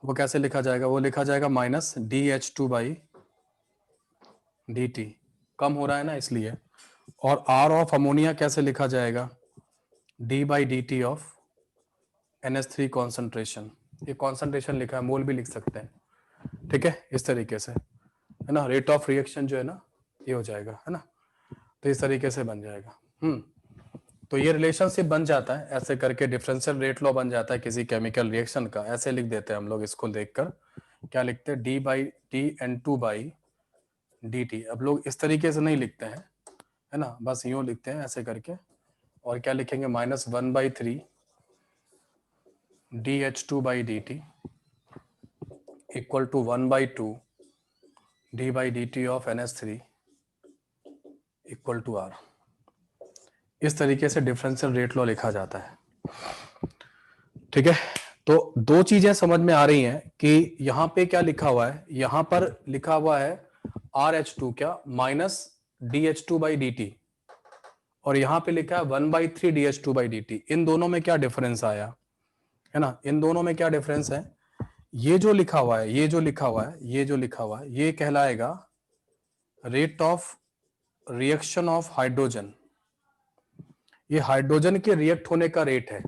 वो कैसे लिखा जाएगा, वो लिखा जाएगा माइनस DH2 बाई dt, कम हो रहा है ना इसलिए। और R ऑफ अमोनिया कैसे लिखा जाएगा, D by dt of NH3 concentration. ये कॉन्सेंट्रेशन लिखा है, मोल भी लिख सकते हैं, ठीक है, इस तरीके से, है ना। रेट ऑफ रिएक्शन जो है ना ये हो जाएगा, है ना। तो इस तरीके से बन जाएगा। तो ये रिलेशनशिप बन जाता है ऐसे करके, डिफरेंशियल रेट लॉ बन जाता है किसी केमिकल रिएक्शन का। ऐसे लिख देते हैं हम लोग इसको देखकर, क्या लिखते हैं, D by T N2 by dt। अब लोग इस तरीके से नहीं लिखते हैं, है ना, बस यूं लिखते हैं ऐसे करके। और क्या लिखेंगे, minus 1/3 DH2 by dt equal to 1/2 D by dt of NH3 equal to R। इस तरीके से डिफरेंशियल रेट लॉ लिखा जाता है, ठीक है। तो दो चीजें समझ में आ रही हैं कि यहां पे क्या लिखा हुआ है, यहां पर लिखा हुआ है RH2 क्या माइनस DH2 बाई dt, और यहां पे लिखा है 1/3 DH2 बाई dt। इन दोनों में क्या डिफरेंस आया, है ना, इन दोनों में क्या डिफरेंस है। ये जो लिखा हुआ है, ये जो लिखा हुआ है, ये जो लिखा हुआ है, ये कहलाएगा rate of reaction of hydrogen. ये हाइड्रोजन के रिएक्ट होने का रेट है,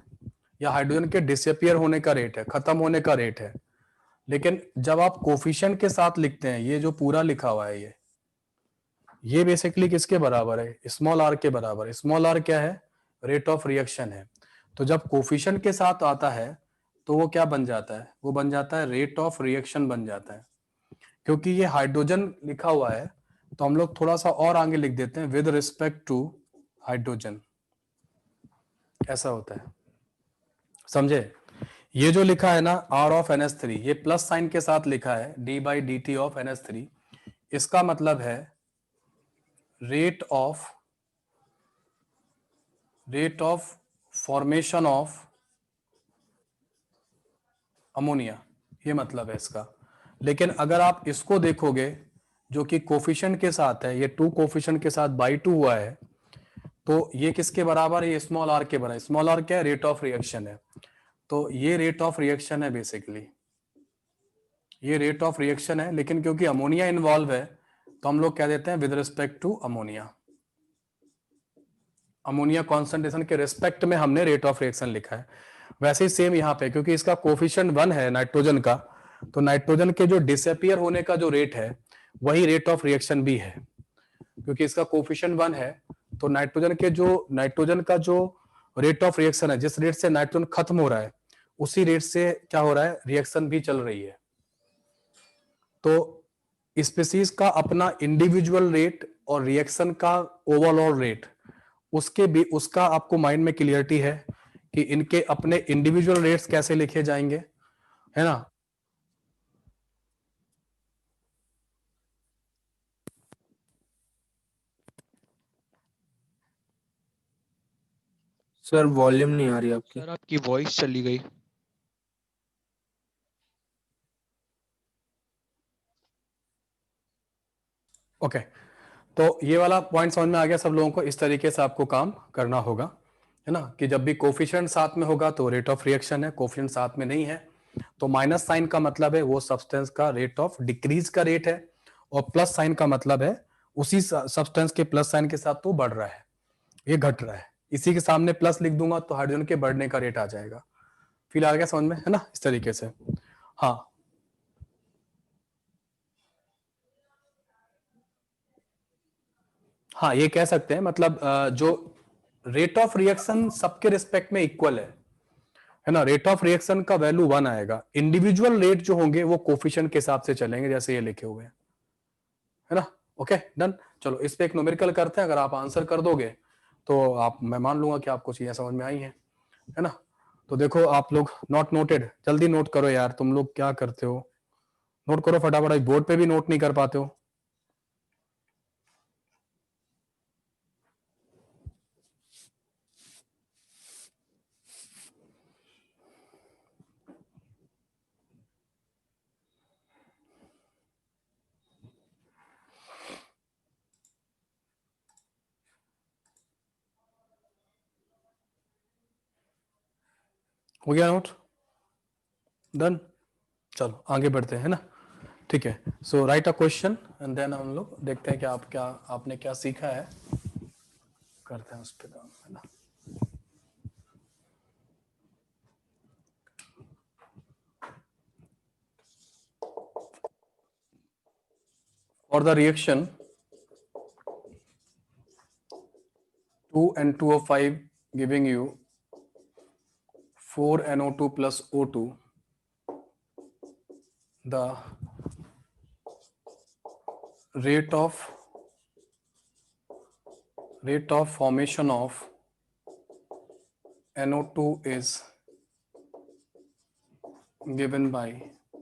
या हाइड्रोजन के डिसअपियर होने का रेट है, खत्म होने का रेट है। लेकिन जब आप कोफिशिएंट के साथ लिखते हैं, ये जो पूरा लिखा हुआ है, ये बेसिकली किसके बराबर है? स्मॉल आर के बराबर है। स्मॉल आर क्या है? रेट ऑफ रिएक्शन है। तो जब कोफिशिएंट के साथ आता है तो वो क्या बन जाता है? वो बन जाता है रेट ऑफ रिएक्शन बन जाता है। क्योंकि ये हाइड्रोजन लिखा हुआ है तो हम लोग थोड़ा सा और आगे लिख देते हैं विद रिस्पेक्ट टू हाइड्रोजन, ऐसा होता है, समझे? ये जो लिखा है ना R ऑफ NH3, ये प्लस साइन के साथ लिखा है d/dt ऑफ NH3, इसका मतलब है rate of formation of ammonia, ये मतलब है इसका। लेकिन अगर आप इसको देखोगे जो कि कोफिशिएंट के साथ है, ये 2 कोफिशिएंट के साथ बाई 2 हुआ है, तो ये किसके बराबर है? ये स्मॉल आर के बराबर। स्मॉल आर क्या है? रेट ऑफ रिएक्शन है। तो ये रेट ऑफ रिएक्शन है बेसिकली, ये रेट ऑफ रिएक्शन है। लेकिन क्योंकि अमोनिया इन्वॉल्व है तो हम लोग कह देते हैं with respect to ammonia. Ammonia concentration के रिस्पेक्ट में हमने रेट ऑफ रिएक्शन लिखा है। वैसे ही सेम यहाँ पे, क्योंकि इसका कोफिशिएंट 1 है नाइट्रोजन का, तो नाइट्रोजन के जो डिसअपियर होने का जो रेट है वही रेट ऑफ रिएक्शन भी है। क्योंकि इसका कोफिशिएंट 1 है तो नाइट्रोजन का जो रेट ऑफ रिएक्शन है, जिस रेट से नाइट्रोजन खत्म हो रहा है उसी रेट से क्या हो रहा है? रिएक्शन भी चल रही है। तो स्पीसीज का अपना इंडिविजुअल रेट और रिएक्शन का ओवरऑल रेट, उसके भी उसका आपको माइंड में क्लियरिटी है कि इनके अपने इंडिविजुअल रेट्स कैसे लिखे जाएंगे, है ना? सर वॉल्यूम नहीं आ रही आपकी। सर आपकी वॉइस चली गई। ओके, तो ये वाला पॉइंट समझ में आ गया सब लोगों को? इस तरीके से आपको काम करना होगा, है ना? कि जब भी कोफिशिएंट साथ में होगा तो रेट ऑफ रिएक्शन है, कोफिशिएंट साथ में नहीं है तो माइनस साइन का मतलब है वो सब्सटेंस का रेट ऑफ डिक्रीज का रेट है, और प्लस साइन का मतलब है उसी सब्सटेंस के प्लस साइन के साथ तो बढ़ रहा है, ये घट रहा है। इसी के सामने प्लस लिख दूंगा तो हाइड्रोजन के बढ़ने का रेट आ जाएगा। फील आ गया समझ में, है ना? इस तरीके से। हाँ, हाँ ये कह सकते हैं, मतलब जो रेट ऑफ रिएक्शन सबके रिस्पेक्ट में इक्वल है ना? रेट ऑफ रिएक्शन का वैल्यू 1 आएगा, इंडिविजुअल रेट जो होंगे वो कोफिशिएंट के हिसाब से चलेंगे जैसे ये लिखे हुए हैं, है ना? Okay done. चलो इस पे एक न्यूमेरिकल करते हैं, अगर आप आंसर कर दोगे तो मैं मान लूंगा कि आपको चीजें समझ में आई हैं, है ना? तो देखो आप लोग नॉट नोटेड, जल्दी नोट करो यार, तुम लोग क्या करते हो? नोट करो फटाफट, बोर्ड पे भी नोट नहीं कर पाते हो। हो गया नोट? डन। चलो आगे बढ़ते हैं ना, ठीक है? So write a question and then हम लोग देखते हैं कि आपने क्या सीखा है, करते हैं उस पर काम, है ना? For the reaction 2N2O5 giving you 4NO2 plus O2, the rate of formation of NO2 is given by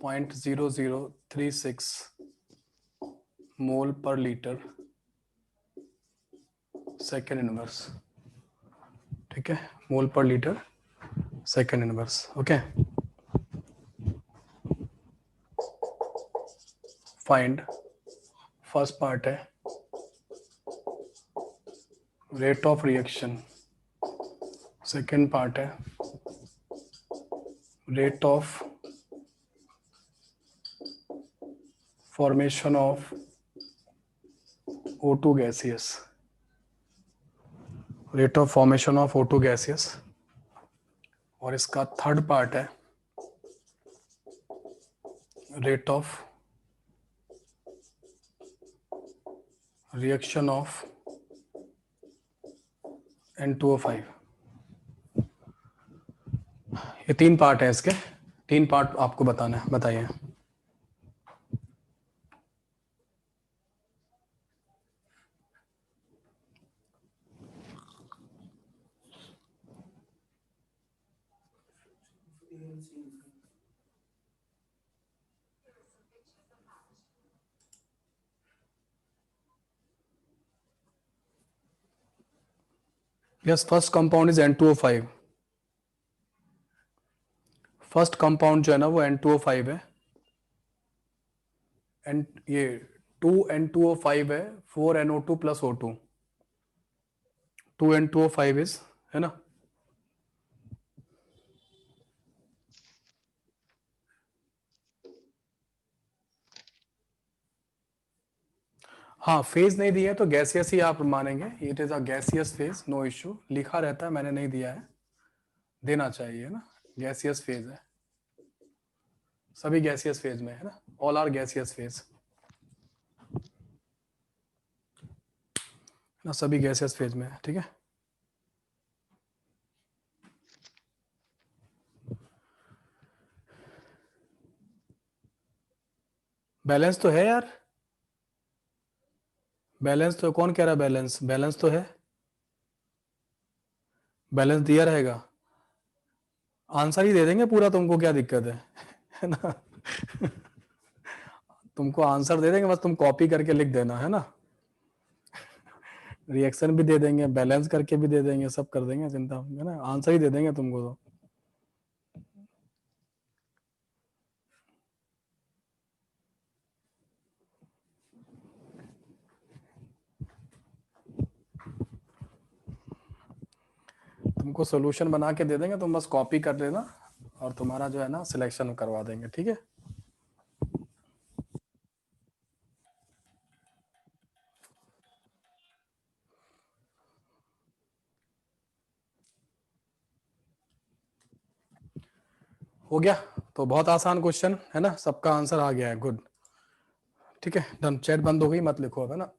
0.0036 mole per liter second inverse, ठीक है? Mole per litre second inverse. Okay, find, first part है rate of reaction, second part है rate of formation of O2 gaseous, rate of formation of O2 gaseous, और इसका third part है rate of reaction of N2O5। ये 3 part है इसके, 3 part आपको बताना है, बताइए। Yes, first compound is N2O5। First compound जो है ना वो N2O5 है। एन ये 2N2O5 है, 4NO2 plus O2। 2N2O5 is, है ना। हाँ, फेज नहीं दिया है तो गैसियस ही आप मानेंगे। It is a gaseous phase, no issue. लिखा रहता है, मैंने नहीं दिया है, देना चाहिए ना। गैसियस फेज है, सभी गैसियस फेज में है ना, ऑल आर गैसियस फेज ना, सभी गैसियस फेज में है, ठीक है। बैलेंस तो है यार, बैलेंस तो, कौन कह रहा है बैलेंस? बैलेंस तो है, बैलेंस दिया रहेगा। आंसर ही दे देंगे पूरा, तुमको क्या दिक्कत है ना। तुमको आंसर दे देंगे, बस तुम कॉपी करके लिख देना, है ना। रिएक्शन भी दे देंगे, बैलेंस करके भी दे देंगे, सब कर देंगे, चिंता, है ना। आंसर ही दे देंगे तुमको तो। तुमको सोल्यूशन बना के दे देंगे, तुम बस कॉपी कर लेना और तुम्हारा जो है ना सिलेक्शन करवा देंगे, ठीक है। हो गया, तो बहुत आसान क्वेश्चन है ना, सबका आंसर आ गया है, गुड, ठीक है, डन। चैट बंद हो गई, मत लिखो अब, है ना।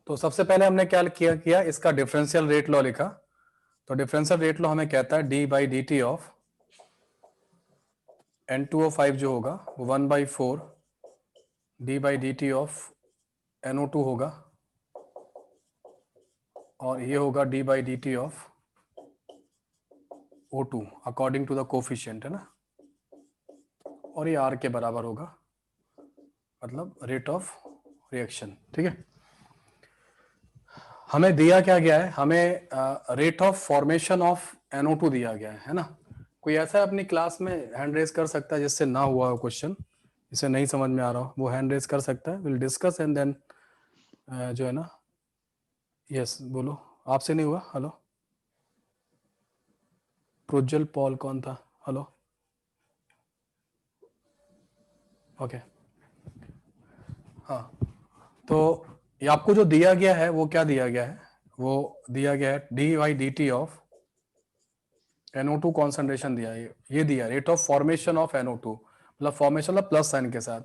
तो सबसे पहले हमने क्या किया, इसका डिफरेंशियल रेट लॉ लिखा। तो डिफरेंशियल रेट लॉ हमें कहता है d/dt ऑफ N2O5 जो होगा वो 1/4 d/dt ऑफ NO2 होगा, और ये होगा d/dt of O2 according to the coefficient, है ना। और ये R के बराबर होगा, मतलब रेट ऑफ रिएक्शन, ठीक है। हमें दिया क्या गया है, हमें rate of formation of NO2 दिया गया है ना। कोई ऐसा अपनी क्लास में हैंड रेज कर सकता है जिससे ना हुआ हो क्वेश्चन, जिसे नहीं समझ में आ रहा हो, वो हैंड रेज कर सकता है। विल डिस्कस एंड देन जो है ना, यस बोलो, आपसे नहीं हुआ? हेलो, प्रोज्वल पॉल कौन था? हेलो, ओके, हाँ। तो ये आपको जो दिया गया है वो क्या दिया गया है, वो दिया गया है d/dt ऑफ NO2 कॉन्सेंट्रेशन दिया है, ये दिया rate of formation of NO2, मतलब फॉर्मेशन मतलब प्लस साइन के साथ,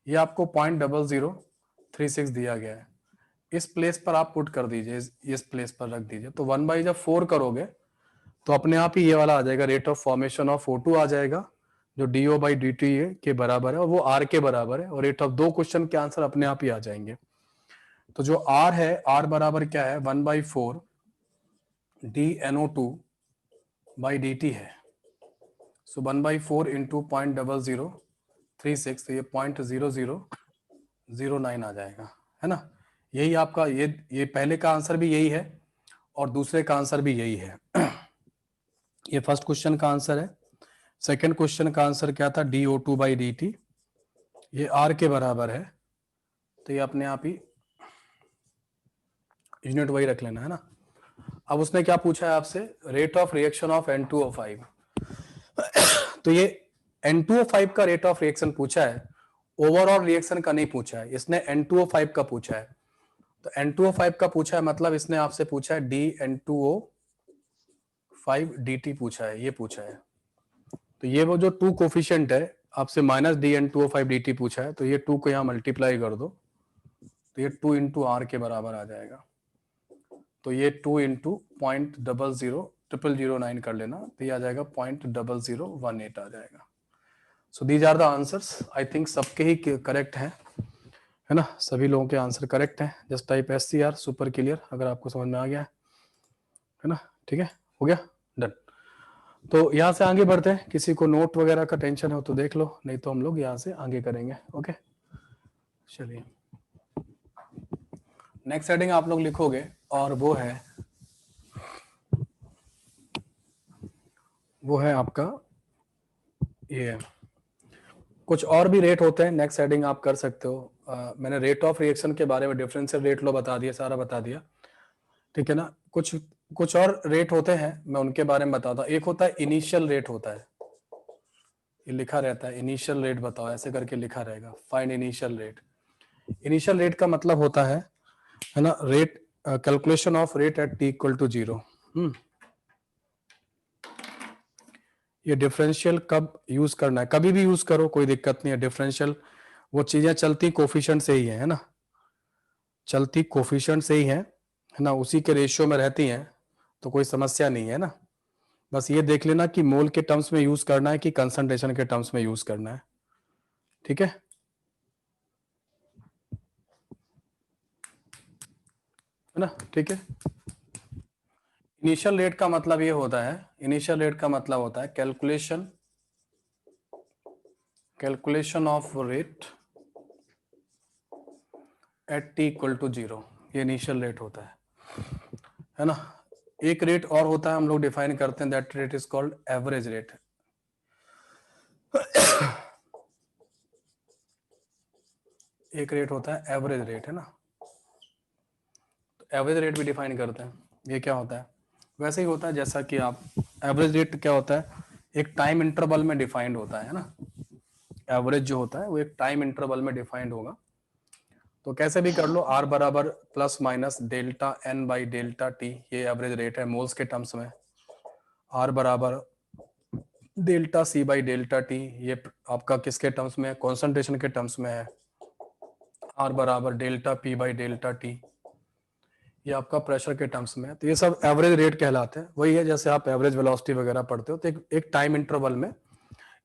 ये आपको 0.0036 दिया गया है। इस प्लेस पर आप पुट कर दीजिए, इस प्लेस पर रख दीजिए, तो 1/, जब 4 करोगे तो अपने आप ही ये वाला आ जाएगा, rate of formation of O2 आ जाएगा, जो DO/dt के बराबर है, और वो R के बराबर है, और रेट ऑफ, दो क्वेश्चन के आंसर अपने आप ही आ जाएंगे। तो जो R है, R बराबर क्या है, 1/4 dNO2/dt है। सो 1/4 इंटू 0.0036, तो ये 0.0009 आ जाएगा, है ना। यही आपका, ये पहले का आंसर भी यही है और दूसरे का आंसर भी यही है। ये फर्स्ट क्वेश्चन का आंसर है। सेकंड क्वेश्चन का आंसर क्या था, DO2/dt, ये R के बराबर है, तो ये अपने आप ही यूनिट वही रख लेना, है ना। अब उसने क्या पूछा है आपसे, rate of reaction of N2O5। तो ये N2O5 का रेट ऑफ रिएक्शन पूछा है, ओवरऑल रिएक्शन का नहीं पूछा है, इसने N2O5 का पूछा है। तो N2O5 का पूछा है, मतलब इसने आपसे पूछा है dN2O5dt पूछा है, ये पूछा है। तो ये वो जो 2 कोफिशिएंट है, आपसे माइनस dN2O5 dt पूछा है, तो ये 2 को यहाँ मल्टीप्लाई कर दो, तो ये 2 इंटू आर के बराबर आ जाएगा। तो ये 2 इंटू 0.000009 कर लेना, तो ये आ जाएगा 0.0018 आ जाएगा। So these are the answers. I think सबके ही करेक्ट हैं, है ना, सभी लोगों के आंसर करेक्ट हैं। Just type SCR super clear अगर आपको समझ में आ गया है ना। ठीक है, हो गया, डन। तो यहाँ से आगे बढ़ते हैं, किसी को नोट वगैरह का टेंशन हो तो देख लो, नहीं तो हम लोग यहाँ से आगे करेंगे। ओके, चलिए नेक्स्ट हेडिंग आप लोग लिखोगे और वो है आपका ये, कुछ और भी रेट होते हैं, नेक्स्ट हेडिंग आप कर सकते हो। मैंने रेट ऑफ रिएक्शन के बारे में डिफरेंशियल रेट लो बता दिया, सारा बता दिया, ठीक है ना। कुछ और रेट होते हैं, मैं उनके बारे में बताता हूँ। एक होता है इनिशियल रेट होता है, ये लिखा रहता है इनिशियल रेट बताओ, ऐसे करके लिखा रहेगा, find initial rate. Initial rate का मतलब होता है ना, rate calculation of rate at t equal to 0। ये डिफरेंशियल कब यूज करना है, कभी भी यूज करो, कोई दिक्कत नहीं है। डिफरेंशियल वो चीजें चलती कोफिशिएंट से ही है ना, चलती कोफिशिएंट से ही है ना, उसी के रेशियो में रहती हैं, तो कोई समस्या नहीं है ना। बस ये देख लेना कि मोल के टर्म्स में यूज करना है कि कंसंट्रेशन के टर्म्स में यूज करना है, ठीक है ना। ठीक है, इनिशियल रेट का मतलब ये होता है, इनिशियल रेट का मतलब होता है calculation of rate at t equal to 0, ये इनिशियल रेट होता है ना। एक रेट और होता है, हम लोग डिफाइन करते हैं, that rate is called average rate. एक रेट होता है एवरेज रेट, है ना, तो एवरेज रेट भी डिफाइन करते हैं। ये क्या होता है, वैसे ही होता है जैसा कि आप, एवरेज रेट क्या होता है, एक टाइम इंटरवल में डिफाइंड होता है ना। एवरेज जो होता है वो एक टाइम इंटरवल में डिफाइंड होगा, तो कैसे भी कर लो, R बराबर plus minus delta N by delta T, ये एवरेज रेट है मोल्स के टर्म्स में। R बराबर delta C by delta T, ये आपका किसके टर्म्स में है, कॉन्सेंट्रेशन के टर्म्स में है। R बराबर delta P by delta T, ये आपका प्रेशर के टर्म्स में है। तो ये सब एवरेज रेट कहलाते हैं। वही है जैसे आप एवरेज वेलोसिटी वगैरह पढ़ते हो, तो एक टाइम इंटरवल में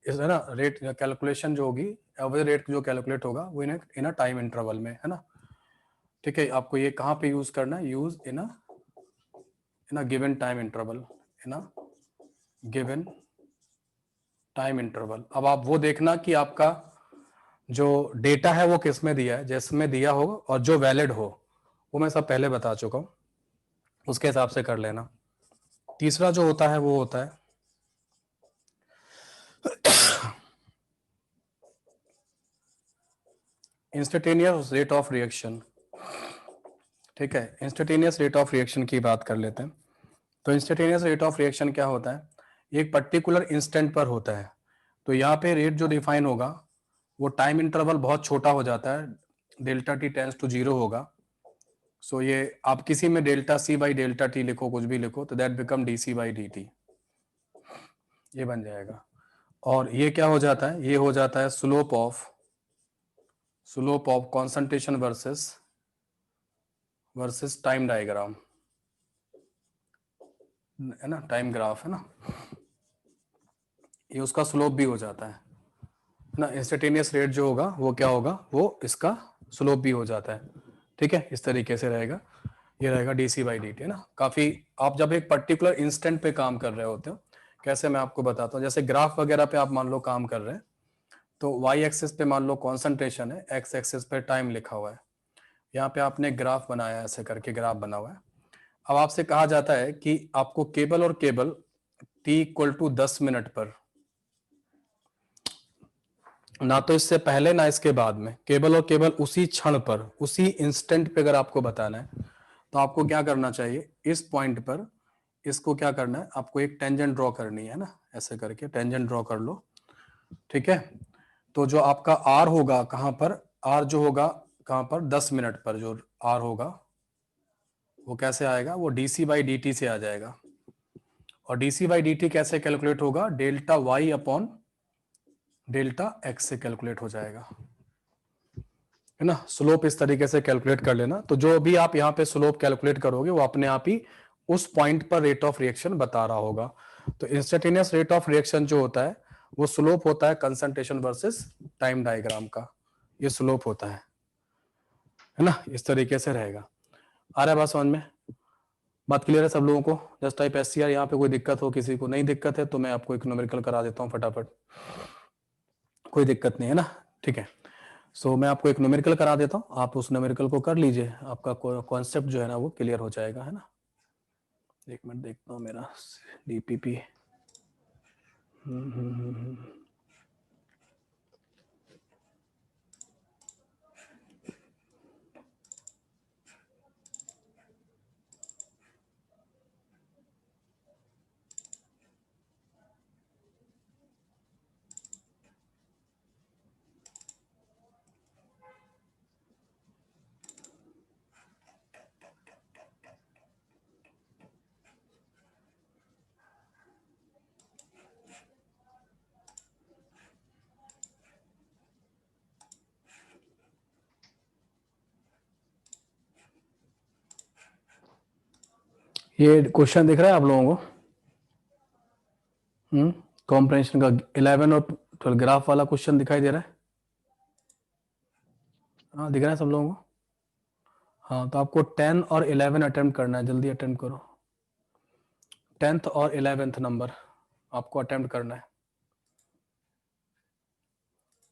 इस, है ना, रेट कैलकुलेशन जो होगी, एवरेज रेट जो कैलकुलेट होगा वो इन अ टाइम इंटरवल में, है ना। ठीक है, आपको ये कहाँ पे यूज करना है, use in a given time interval, in a given time interval. अब आप वो देखना कि आपका जो डेटा है वो किस में दिया है, जिसमें दिया हो और जो वैलिड हो, वो मैं सब पहले बता चुका हूं, उसके हिसाब से कर लेना। तीसरा जो होता है वो होता है इंस्टेंटेनियस रेट ऑफ रिएक्शन। ठीक है, इंस्टेंटेनियस रेट ऑफ रिएक्शन की बात कर लेते हैं। तो इंस्टेंटेनियस रेट ऑफ रिएक्शन क्या होता है, एक पर्टिकुलर इंस्टेंट पर होता है। तो यहाँ पे रेट जो डिफाइन होगा वो टाइम इंटरवल बहुत छोटा हो जाता है, डेल्टा टी टेंस टू 0 होगा। सो ये आप किसी में delta C by delta T लिखो, कुछ भी लिखो, तो that become DC by dt, ये बन जाएगा। और ये क्या हो जाता है, ये हो जाता है slope of concentration versus time diagram, है ना, टाइम ग्राफ, है ना, ये उसका स्लोप भी हो जाता है ना। इंस्टेंटेनियस रेट जो होगा वो क्या होगा, वो इसका स्लोप भी हो जाता है। ठीक है, इस तरीके से रहेगा, ये रहेगा DC बाई dt, है ना। काफी, आप जब एक पर्टिकुलर इंस्टेंट पे काम कर रहे होते हो, कैसे मैं आपको बताता हूँ, जैसे ग्राफ वगैरह पे आप मान लो काम कर रहे हैं, तो y एक्सिस पे मान लो कॉन्सेंट्रेशन है, x एक्सिस पे टाइम लिखा हुआ है। यहाँ पे आपने ग्राफ बनाया, ऐसे करके ग्राफ बना हुआ है। अब आपसे कहा जाता है कि आपको केवल और केवल t इक्वल टू 10 मिनट पर, ना तो इससे पहले ना इसके बाद में, केवल और केवल उसी क्षण पर, उसी इंस्टेंट पे अगर आपको बताना है, तो आपको क्या करना चाहिए, इस पॉइंट पर इसको क्या करना है, आपको एक टेंजेंट ड्रॉ करनी है ना, ऐसे करके टेंजेंट ड्रॉ कर लो। ठीक है, तो जो आपका R होगा कहां पर, R जो होगा कहां पर, 10 मिनट पर जो R होगा वो कैसे आएगा, वो DC बाई dt से आ जाएगा। और DC बाई dt कैसे कैलकुलेट होगा, delta Y upon delta x से कैलकुलेट हो जाएगा, है ना। स्लोप इस तरीके से कैलकुलेट कर लेना, तो जो भी आप यहाँ पे स्लोप कैलकुलेट करोगे वो अपने आप ही उस पॉइंट पर रेट ऑफ रिएक्शन बता रहा होगा। तो इंस्टेंटेनियस रेट ऑफ रिएक्शन जो होता है वो स्लोप होता है कंसंट्रेशन वर्सेस टाइम डायग्राम का, ये स्लोप होता है ना। इस तरीके से रहेगा। आ रहा है बात समझ में? बात क्लियर है सब लोगों को? Just type SCR। यहाँ पे कोई दिक्कत हो, किसी को नहीं दिक्कत है तो मैं आपको एक न्यूमेरिकल करा देता हूँ फटाफट, कोई दिक्कत नहीं है ना, ठीक है। सो मैं आपको एक न्यूमेरिकल करा देता हूँ, आप उस न्यूमेरिकल को कर लीजिए, आपका कॉन्सेप्ट जो है ना वो क्लियर हो जाएगा, है ना। एक मिनट देखता हूँ मेरा DPP। ये क्वेश्चन दिख रहा है आप लोगों को? कॉम्प्रेंशन का 11 और 12 ग्राफ वाला क्वेश्चन दिखाई दे रहा है? हाँ दिख रहा है सब लोगों को? हाँ तो आपको 10 और 11 अटेम्प्ट करना है, जल्दी अटेम्प्ट करो। 10th और 11th नंबर आपको अटेम्प्ट करना है।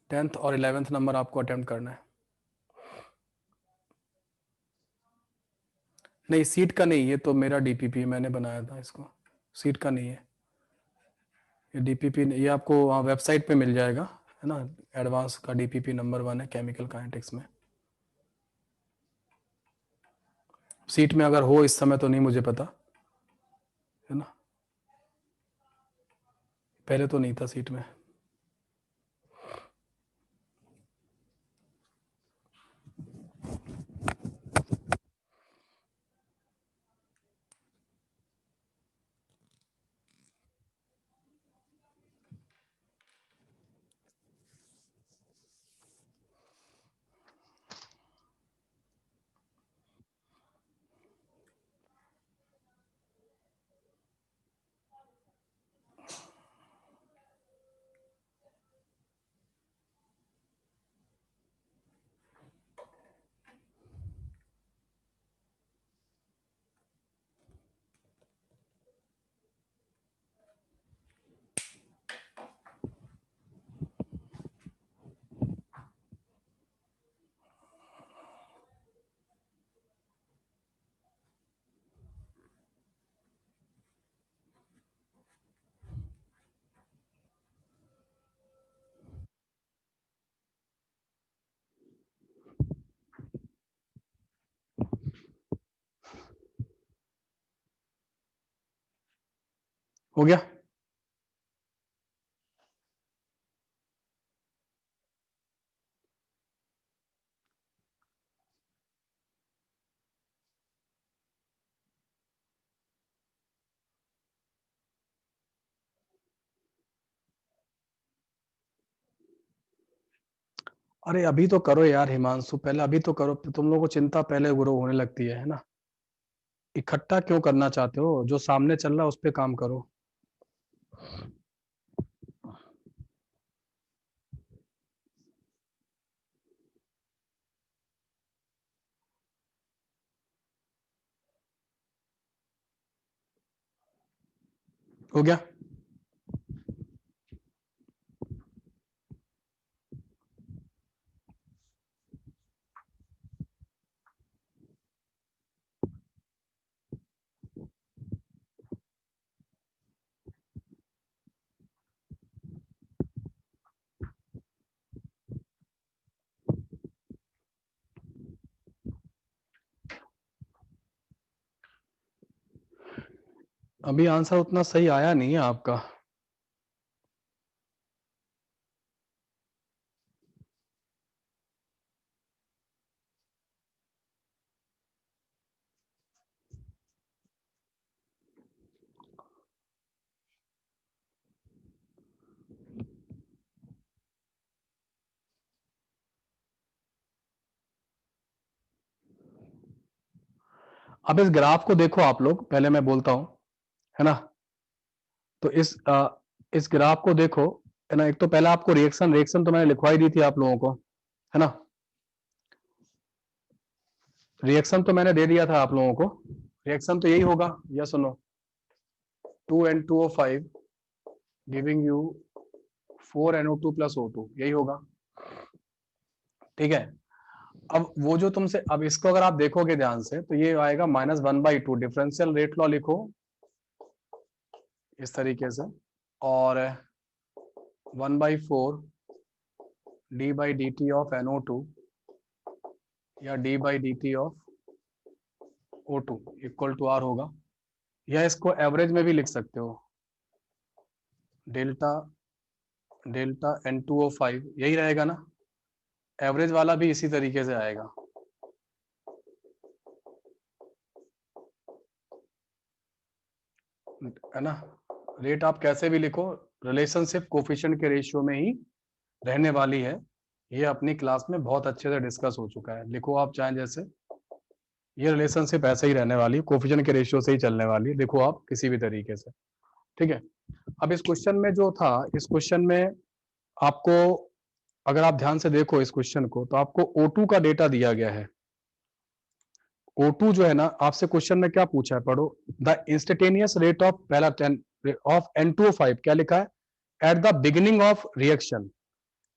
10th और 11th नंबर आपको अटेम्प्ट करना है। नहीं सीट का नहीं, ये तो मेरा DPP मैंने बनाया था इसको, सीट का नहीं है ये DPP। ये आपको वहाँ वेबसाइट पे मिल जाएगा, है ना। एडवांस का DPP नंबर 1 है केमिकल काइनेटिक्स में। सीट में अगर हो इस समय तो नहीं मुझे पता, है ना, पहले तो नहीं था सीट में। हो गया? अरे अभी तो करो यार हिमांशु, पहले अभी तो करो, तुम लोगों को चिंता पहले गुरु होने लगती है ना। इकट्ठा क्यों करना चाहते हो? जो सामने चल रहा है उस पे काम करो। हो गया? अभी आंसर उतना सही आया नहीं है आपका। अब इस ग्राफ को देखो आप लोग, पहले मैं बोलता हूं, है ना। तो इस ग्राफ को देखो, है ना। एक तो पहला आपको रिएक्शन तो मैंने लिखवाई दी थी आप लोगों को, है ना। रिएक्शन तो मैंने दे दिया था आप लोगों को। रिएक्शन तो यही होगा, या सुनो, 2N2O5 giving you 4NO2 + O2, यही होगा, ठीक है। अब वो जो तुमसे, अब इसको अगर आप देखोगे ध्यान से तो ये आएगा -1/2, डिफरेंशियल रेट लॉ लिखो इस तरीके से, और 1/4 d/dt ऑफ NO2 या d/dt of O2 equal to R होगा। या इसको एवरेज में भी लिख सकते हो, डेल्टा N2O5, यही रहेगा ना। एवरेज वाला भी इसी तरीके से आएगा, है ना। रेट आप कैसे भी लिखो, रिलेशनशिप कोफिशिएंट के रेशियो में ही रहने वाली है। ये अपनी क्लास में बहुत अच्छे से डिस्कस हो चुका है। लिखो आप चाहें जैसे, ये रिलेशनशिप ऐसे ही रहने वाली है, कोफिशिएंट के रेशियो से ही चलने वाली है। लिखो आप किसी भी तरीके से, ठीक है। अब इस क्वेश्चन में जो था, इस क्वेश्चन में आपको, अगर आप ध्यान से देखो इस क्वेश्चन को, तो आपको O2 का डेटा दिया गया है। O2 जो है ना, आपसे क्वेश्चन में क्या पूछा है, पढ़ो। द इंस्टेंटेनियस रेट ऑफ पहला 10 ऑफ N2O5, क्या लिखा है, at the beginning of reaction.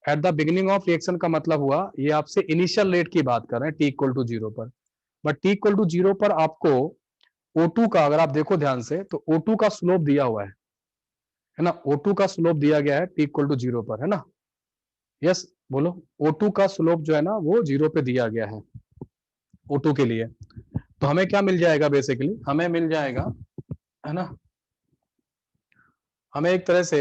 At the beginning of reaction का मतलब हुआ, ये आपसे इनिशियल रेट की बात कर रहे हैं, t = 0 पर। बट t = 0 पर आपको O2 का, अगर आप देखो ध्यान से, तो O2 का स्लोप दिया हुआ है ना। O2 का स्लोप दिया गया है t = 0 पर, है ना। यस बोलो, O2 का स्लोप जो है ना वो 0 पे दिया गया है O2 के लिए। तो हमें क्या मिल जाएगा, बेसिकली हमें मिल जाएगा, है ना, हमें एक तरह से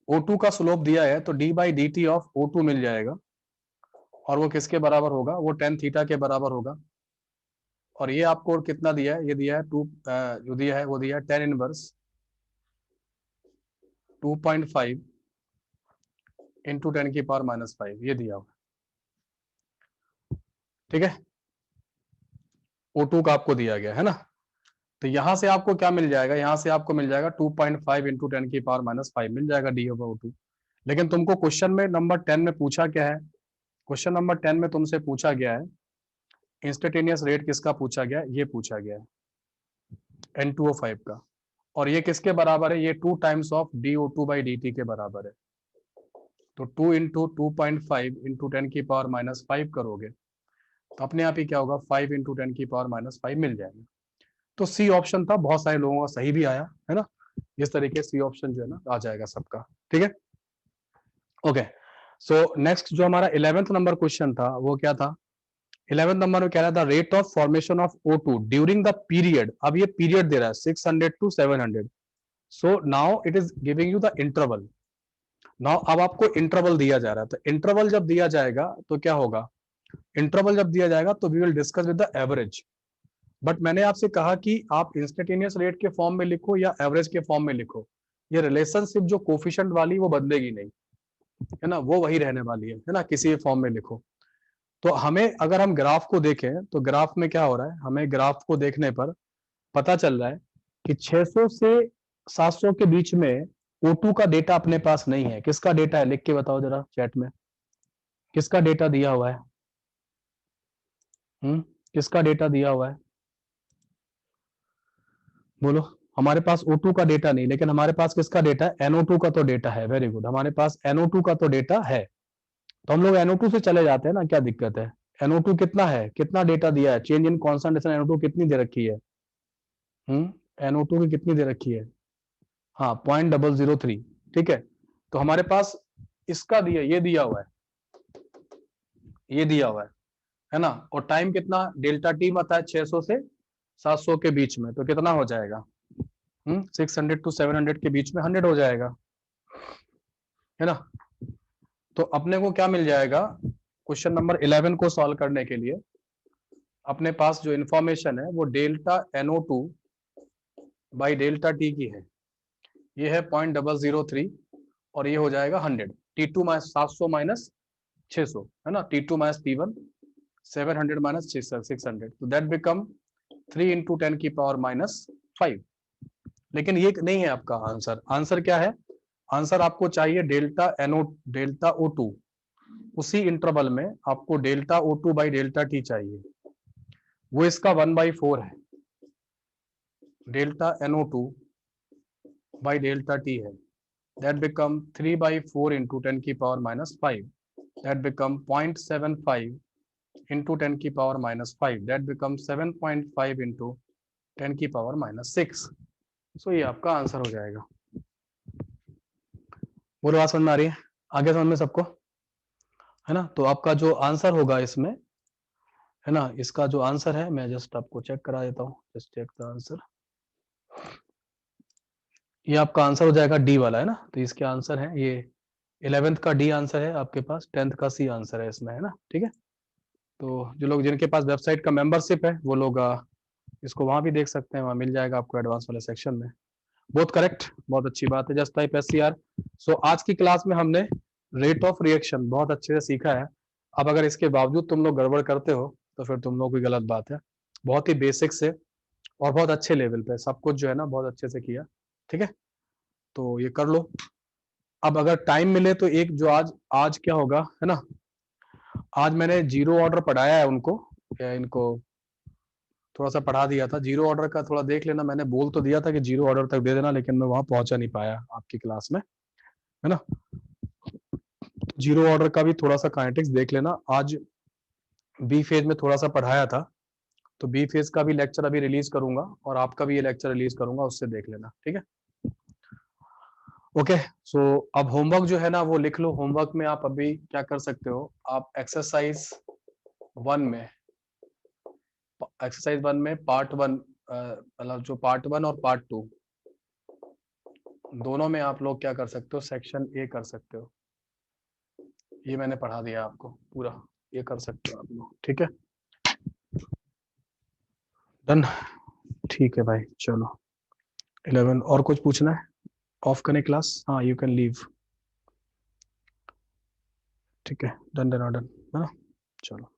O2 का स्लोप दिया है तो d/dt ऑफ O2 मिल जाएगा, और वो किसके बराबर होगा, वो tan थीटा के बराबर होगा। और ये आपको कितना दिया है, ये दिया है 2, जो दिया है वो दिया है tan इनवर्स 2.5 इंटू 10⁻⁵, ये दिया हुआ, ठीक है। O2 का आपको दिया गया है ना। तो यहां से आपको क्या मिल जाएगा, यहां से आपको मिल जाएगा 2.5 इंटू 10⁻⁵ मिल जाएगा d/O2। लेकिन तुमको क्वेश्चन में नंबर 10 में पूछा क्या है, क्वेश्चन नंबर 10 में तुमसे पूछा गया है इंस्टेंटेनियस रेट किसका पूछा गया है, ये पूछा गया है N2O5 का। और ये किसके बराबर है, ये 2 टाइम्स ऑफ dO2/dt के बराबर है। तो 2 इंटू 2.5 इंटू 10⁻⁵ करोगे तो अपने आप ही क्या होगा, 5 इंटू 10⁻⁵ मिल जाएगा। तो सी ऑप्शन था, बहुत सारे लोगों का सही भी आया, है ना। इस तरीके सी ऑप्शन जो है ना आ जाएगा सबका, ठीक है। ओके, सो नेक्स्ट जो हमारा 11th नंबर क्वेश्चन था वो क्या था, 11th नंबर में कह रहा था rate of formation of O2 during the period. अब ये पीरियड दे रहा है 600 to 700। So now it is giving you the interval. Now अब आपको इंटरवल दिया जा रहा है, तो इंटरवल जब दिया जाएगा तो क्या होगा, इंटरवल जब दिया जाएगा तो we will discuss with the average. But मैंने आपसे कहा कि आप इंस्टेंटेनियस रेट के फॉर्म में लिखो या एवरेज के फॉर्म में लिखो, ये रिलेशनशिप जो कोफिशिएंट वाली वो बदलेगी नहीं, है ना, वो वही रहने वाली है ना, किसी भी फॉर्म में लिखो। तो हमें, अगर हम ग्राफ को देखें तो ग्राफ में क्या हो रहा है, हमें ग्राफ को देखने पर पता चल रहा है कि 600 से 700 के बीच में O2 का डेटा अपने पास नहीं है। किसका डेटा है, लिख के बताओ जरा चैट में, किसका डेटा दिया हुआ है, किसका डेटा दिया हुआ है, बोलो। हमारे पास O2 का डेटा नहीं, लेकिन हमारे पास किसका डेटा है, NO2 का तो डेटा है। वेरी गुड, हमारे पास NO2 का तो डेटा है। तो हम लोग NO2 से चले जाते हैं ना, क्या दिक्कत है। NO2 कितना है, कितना डेटा दिया है, चेंज इन कॉन्सेंट्रेशन NO2 कितनी दे रखी है, NO2 की कितनी दे रखी है, हाँ 0.003, ठीक है। तो हमारे पास इसका दिया, ये दिया हुआ है, ये दिया हुआ है ना। और टाइम कितना, डेल्टा टी आता है 600 से 700 के बीच में, तो कितना हो जाएगा, 600 to 700 के बीच में 100 हो जाएगा, है ना। तो अपने को क्या मिल जाएगा, क्वेश्चन नंबर 11 को सॉल्व करने के लिए अपने पास जो इंफॉर्मेशन है वो delta NO2 by delta T की है, ये है 0.003, और ये हो जाएगा 100, T2 700 माइनस 600, है ना, T2 माइनस T1 700 माइनस 600, तो दैट बिकम 3 इंटू 10 की पावर माइनस 5। लेकिन ये नहीं है आपका आंसर। आंसर क्या है? आंसर आपको चाहिए डेल्टा O2। उसी इंटरवल में आपको delta O2 by delta T चाहिए, वो इसका 1/4 है। Delta NO2 by delta T है, that become 3/4 into 10 की power minus 5, that become 0.75 into 10 की power minus 5, that become 7.5 into 10 की पावर माइनस 6। सो ये आपका आंसर हो जाएगा। पूरी बात समझ में आ रही है? आगे समझ में सबको है ना? तो आपका जो आंसर होगा इसमें, है ना, इसका जो आंसर है मैं जस्ट आपको चेक करा देता हूँ। Just check the answer. ये आपका आंसर हो जाएगा डी वाला, है ना? तो इसके आंसर है ये 11th का डी आंसर है आपके पास, 10th का सी आंसर है इसमें, है ना? ठीक है, तो जो लोग जिनके पास वेबसाइट का मेंबरशिप है वो लोग इसको वहां भी देख सकते हैं, वहां मिल जाएगा आपको एडवांस वाले सेक्शन में। बहुत करेक्ट, बहुत अच्छी बात है। Just type SCR। सो आज की क्लास में हमने रेट ऑफ रिएक्शन बहुत अच्छे से सीखा है। अब अगर इसके बावजूद तुम लोग गड़बड़ करते हो तो फिर तुम लोग की गलत बात है। बहुत ही बेसिक से और बहुत अच्छे लेवल पे सब कुछ जो है ना बहुत अच्छे से किया। ठीक है, तो ये कर लो। अब अगर टाइम मिले तो एक जो आज क्या होगा, है ना, आज मैंने जीरो ऑर्डर पढ़ाया है उनको, या इनको थोड़ा सा पढ़ा दिया था। जीरो ऑर्डर का थोड़ा देख लेना, मैंने बोल तो दिया था कि जीरो ऑर्डर तक दे देना, लेकिन मैं वहां पहुंचा नहीं पाया आपकी क्लास में, है ना। जीरो ऑर्डर का भी थोड़ा सा काइनेटिक्स देख लेना। आज बी फेज में थोड़ा सा पढ़ाया था, तो बी फेज का भी लेक्चर अभी रिलीज करूंगा और आपका भी ये लेक्चर रिलीज करूंगा, उससे देख लेना। ठीक है, ओके। सो अब होमवर्क जो है ना वो लिख लो। होमवर्क में आप अभी क्या कर सकते हो, आप एक्सरसाइज 1 में पार्ट 1, मतलब जो पार्ट 1 और पार्ट 2 दोनों में आप लोग क्या कर सकते हो, सेक्शन ए कर सकते हो। ये मैंने पढ़ा दिया आपको पूरा, ये कर सकते हो आप लोग। ठीक है, डन। ठीक है भाई, चलो 11 और कुछ पूछना है? ऑफ करें क्लास? हाँ, यू कैन लीव। ठीक है, डन डन डन, है ना, चलो।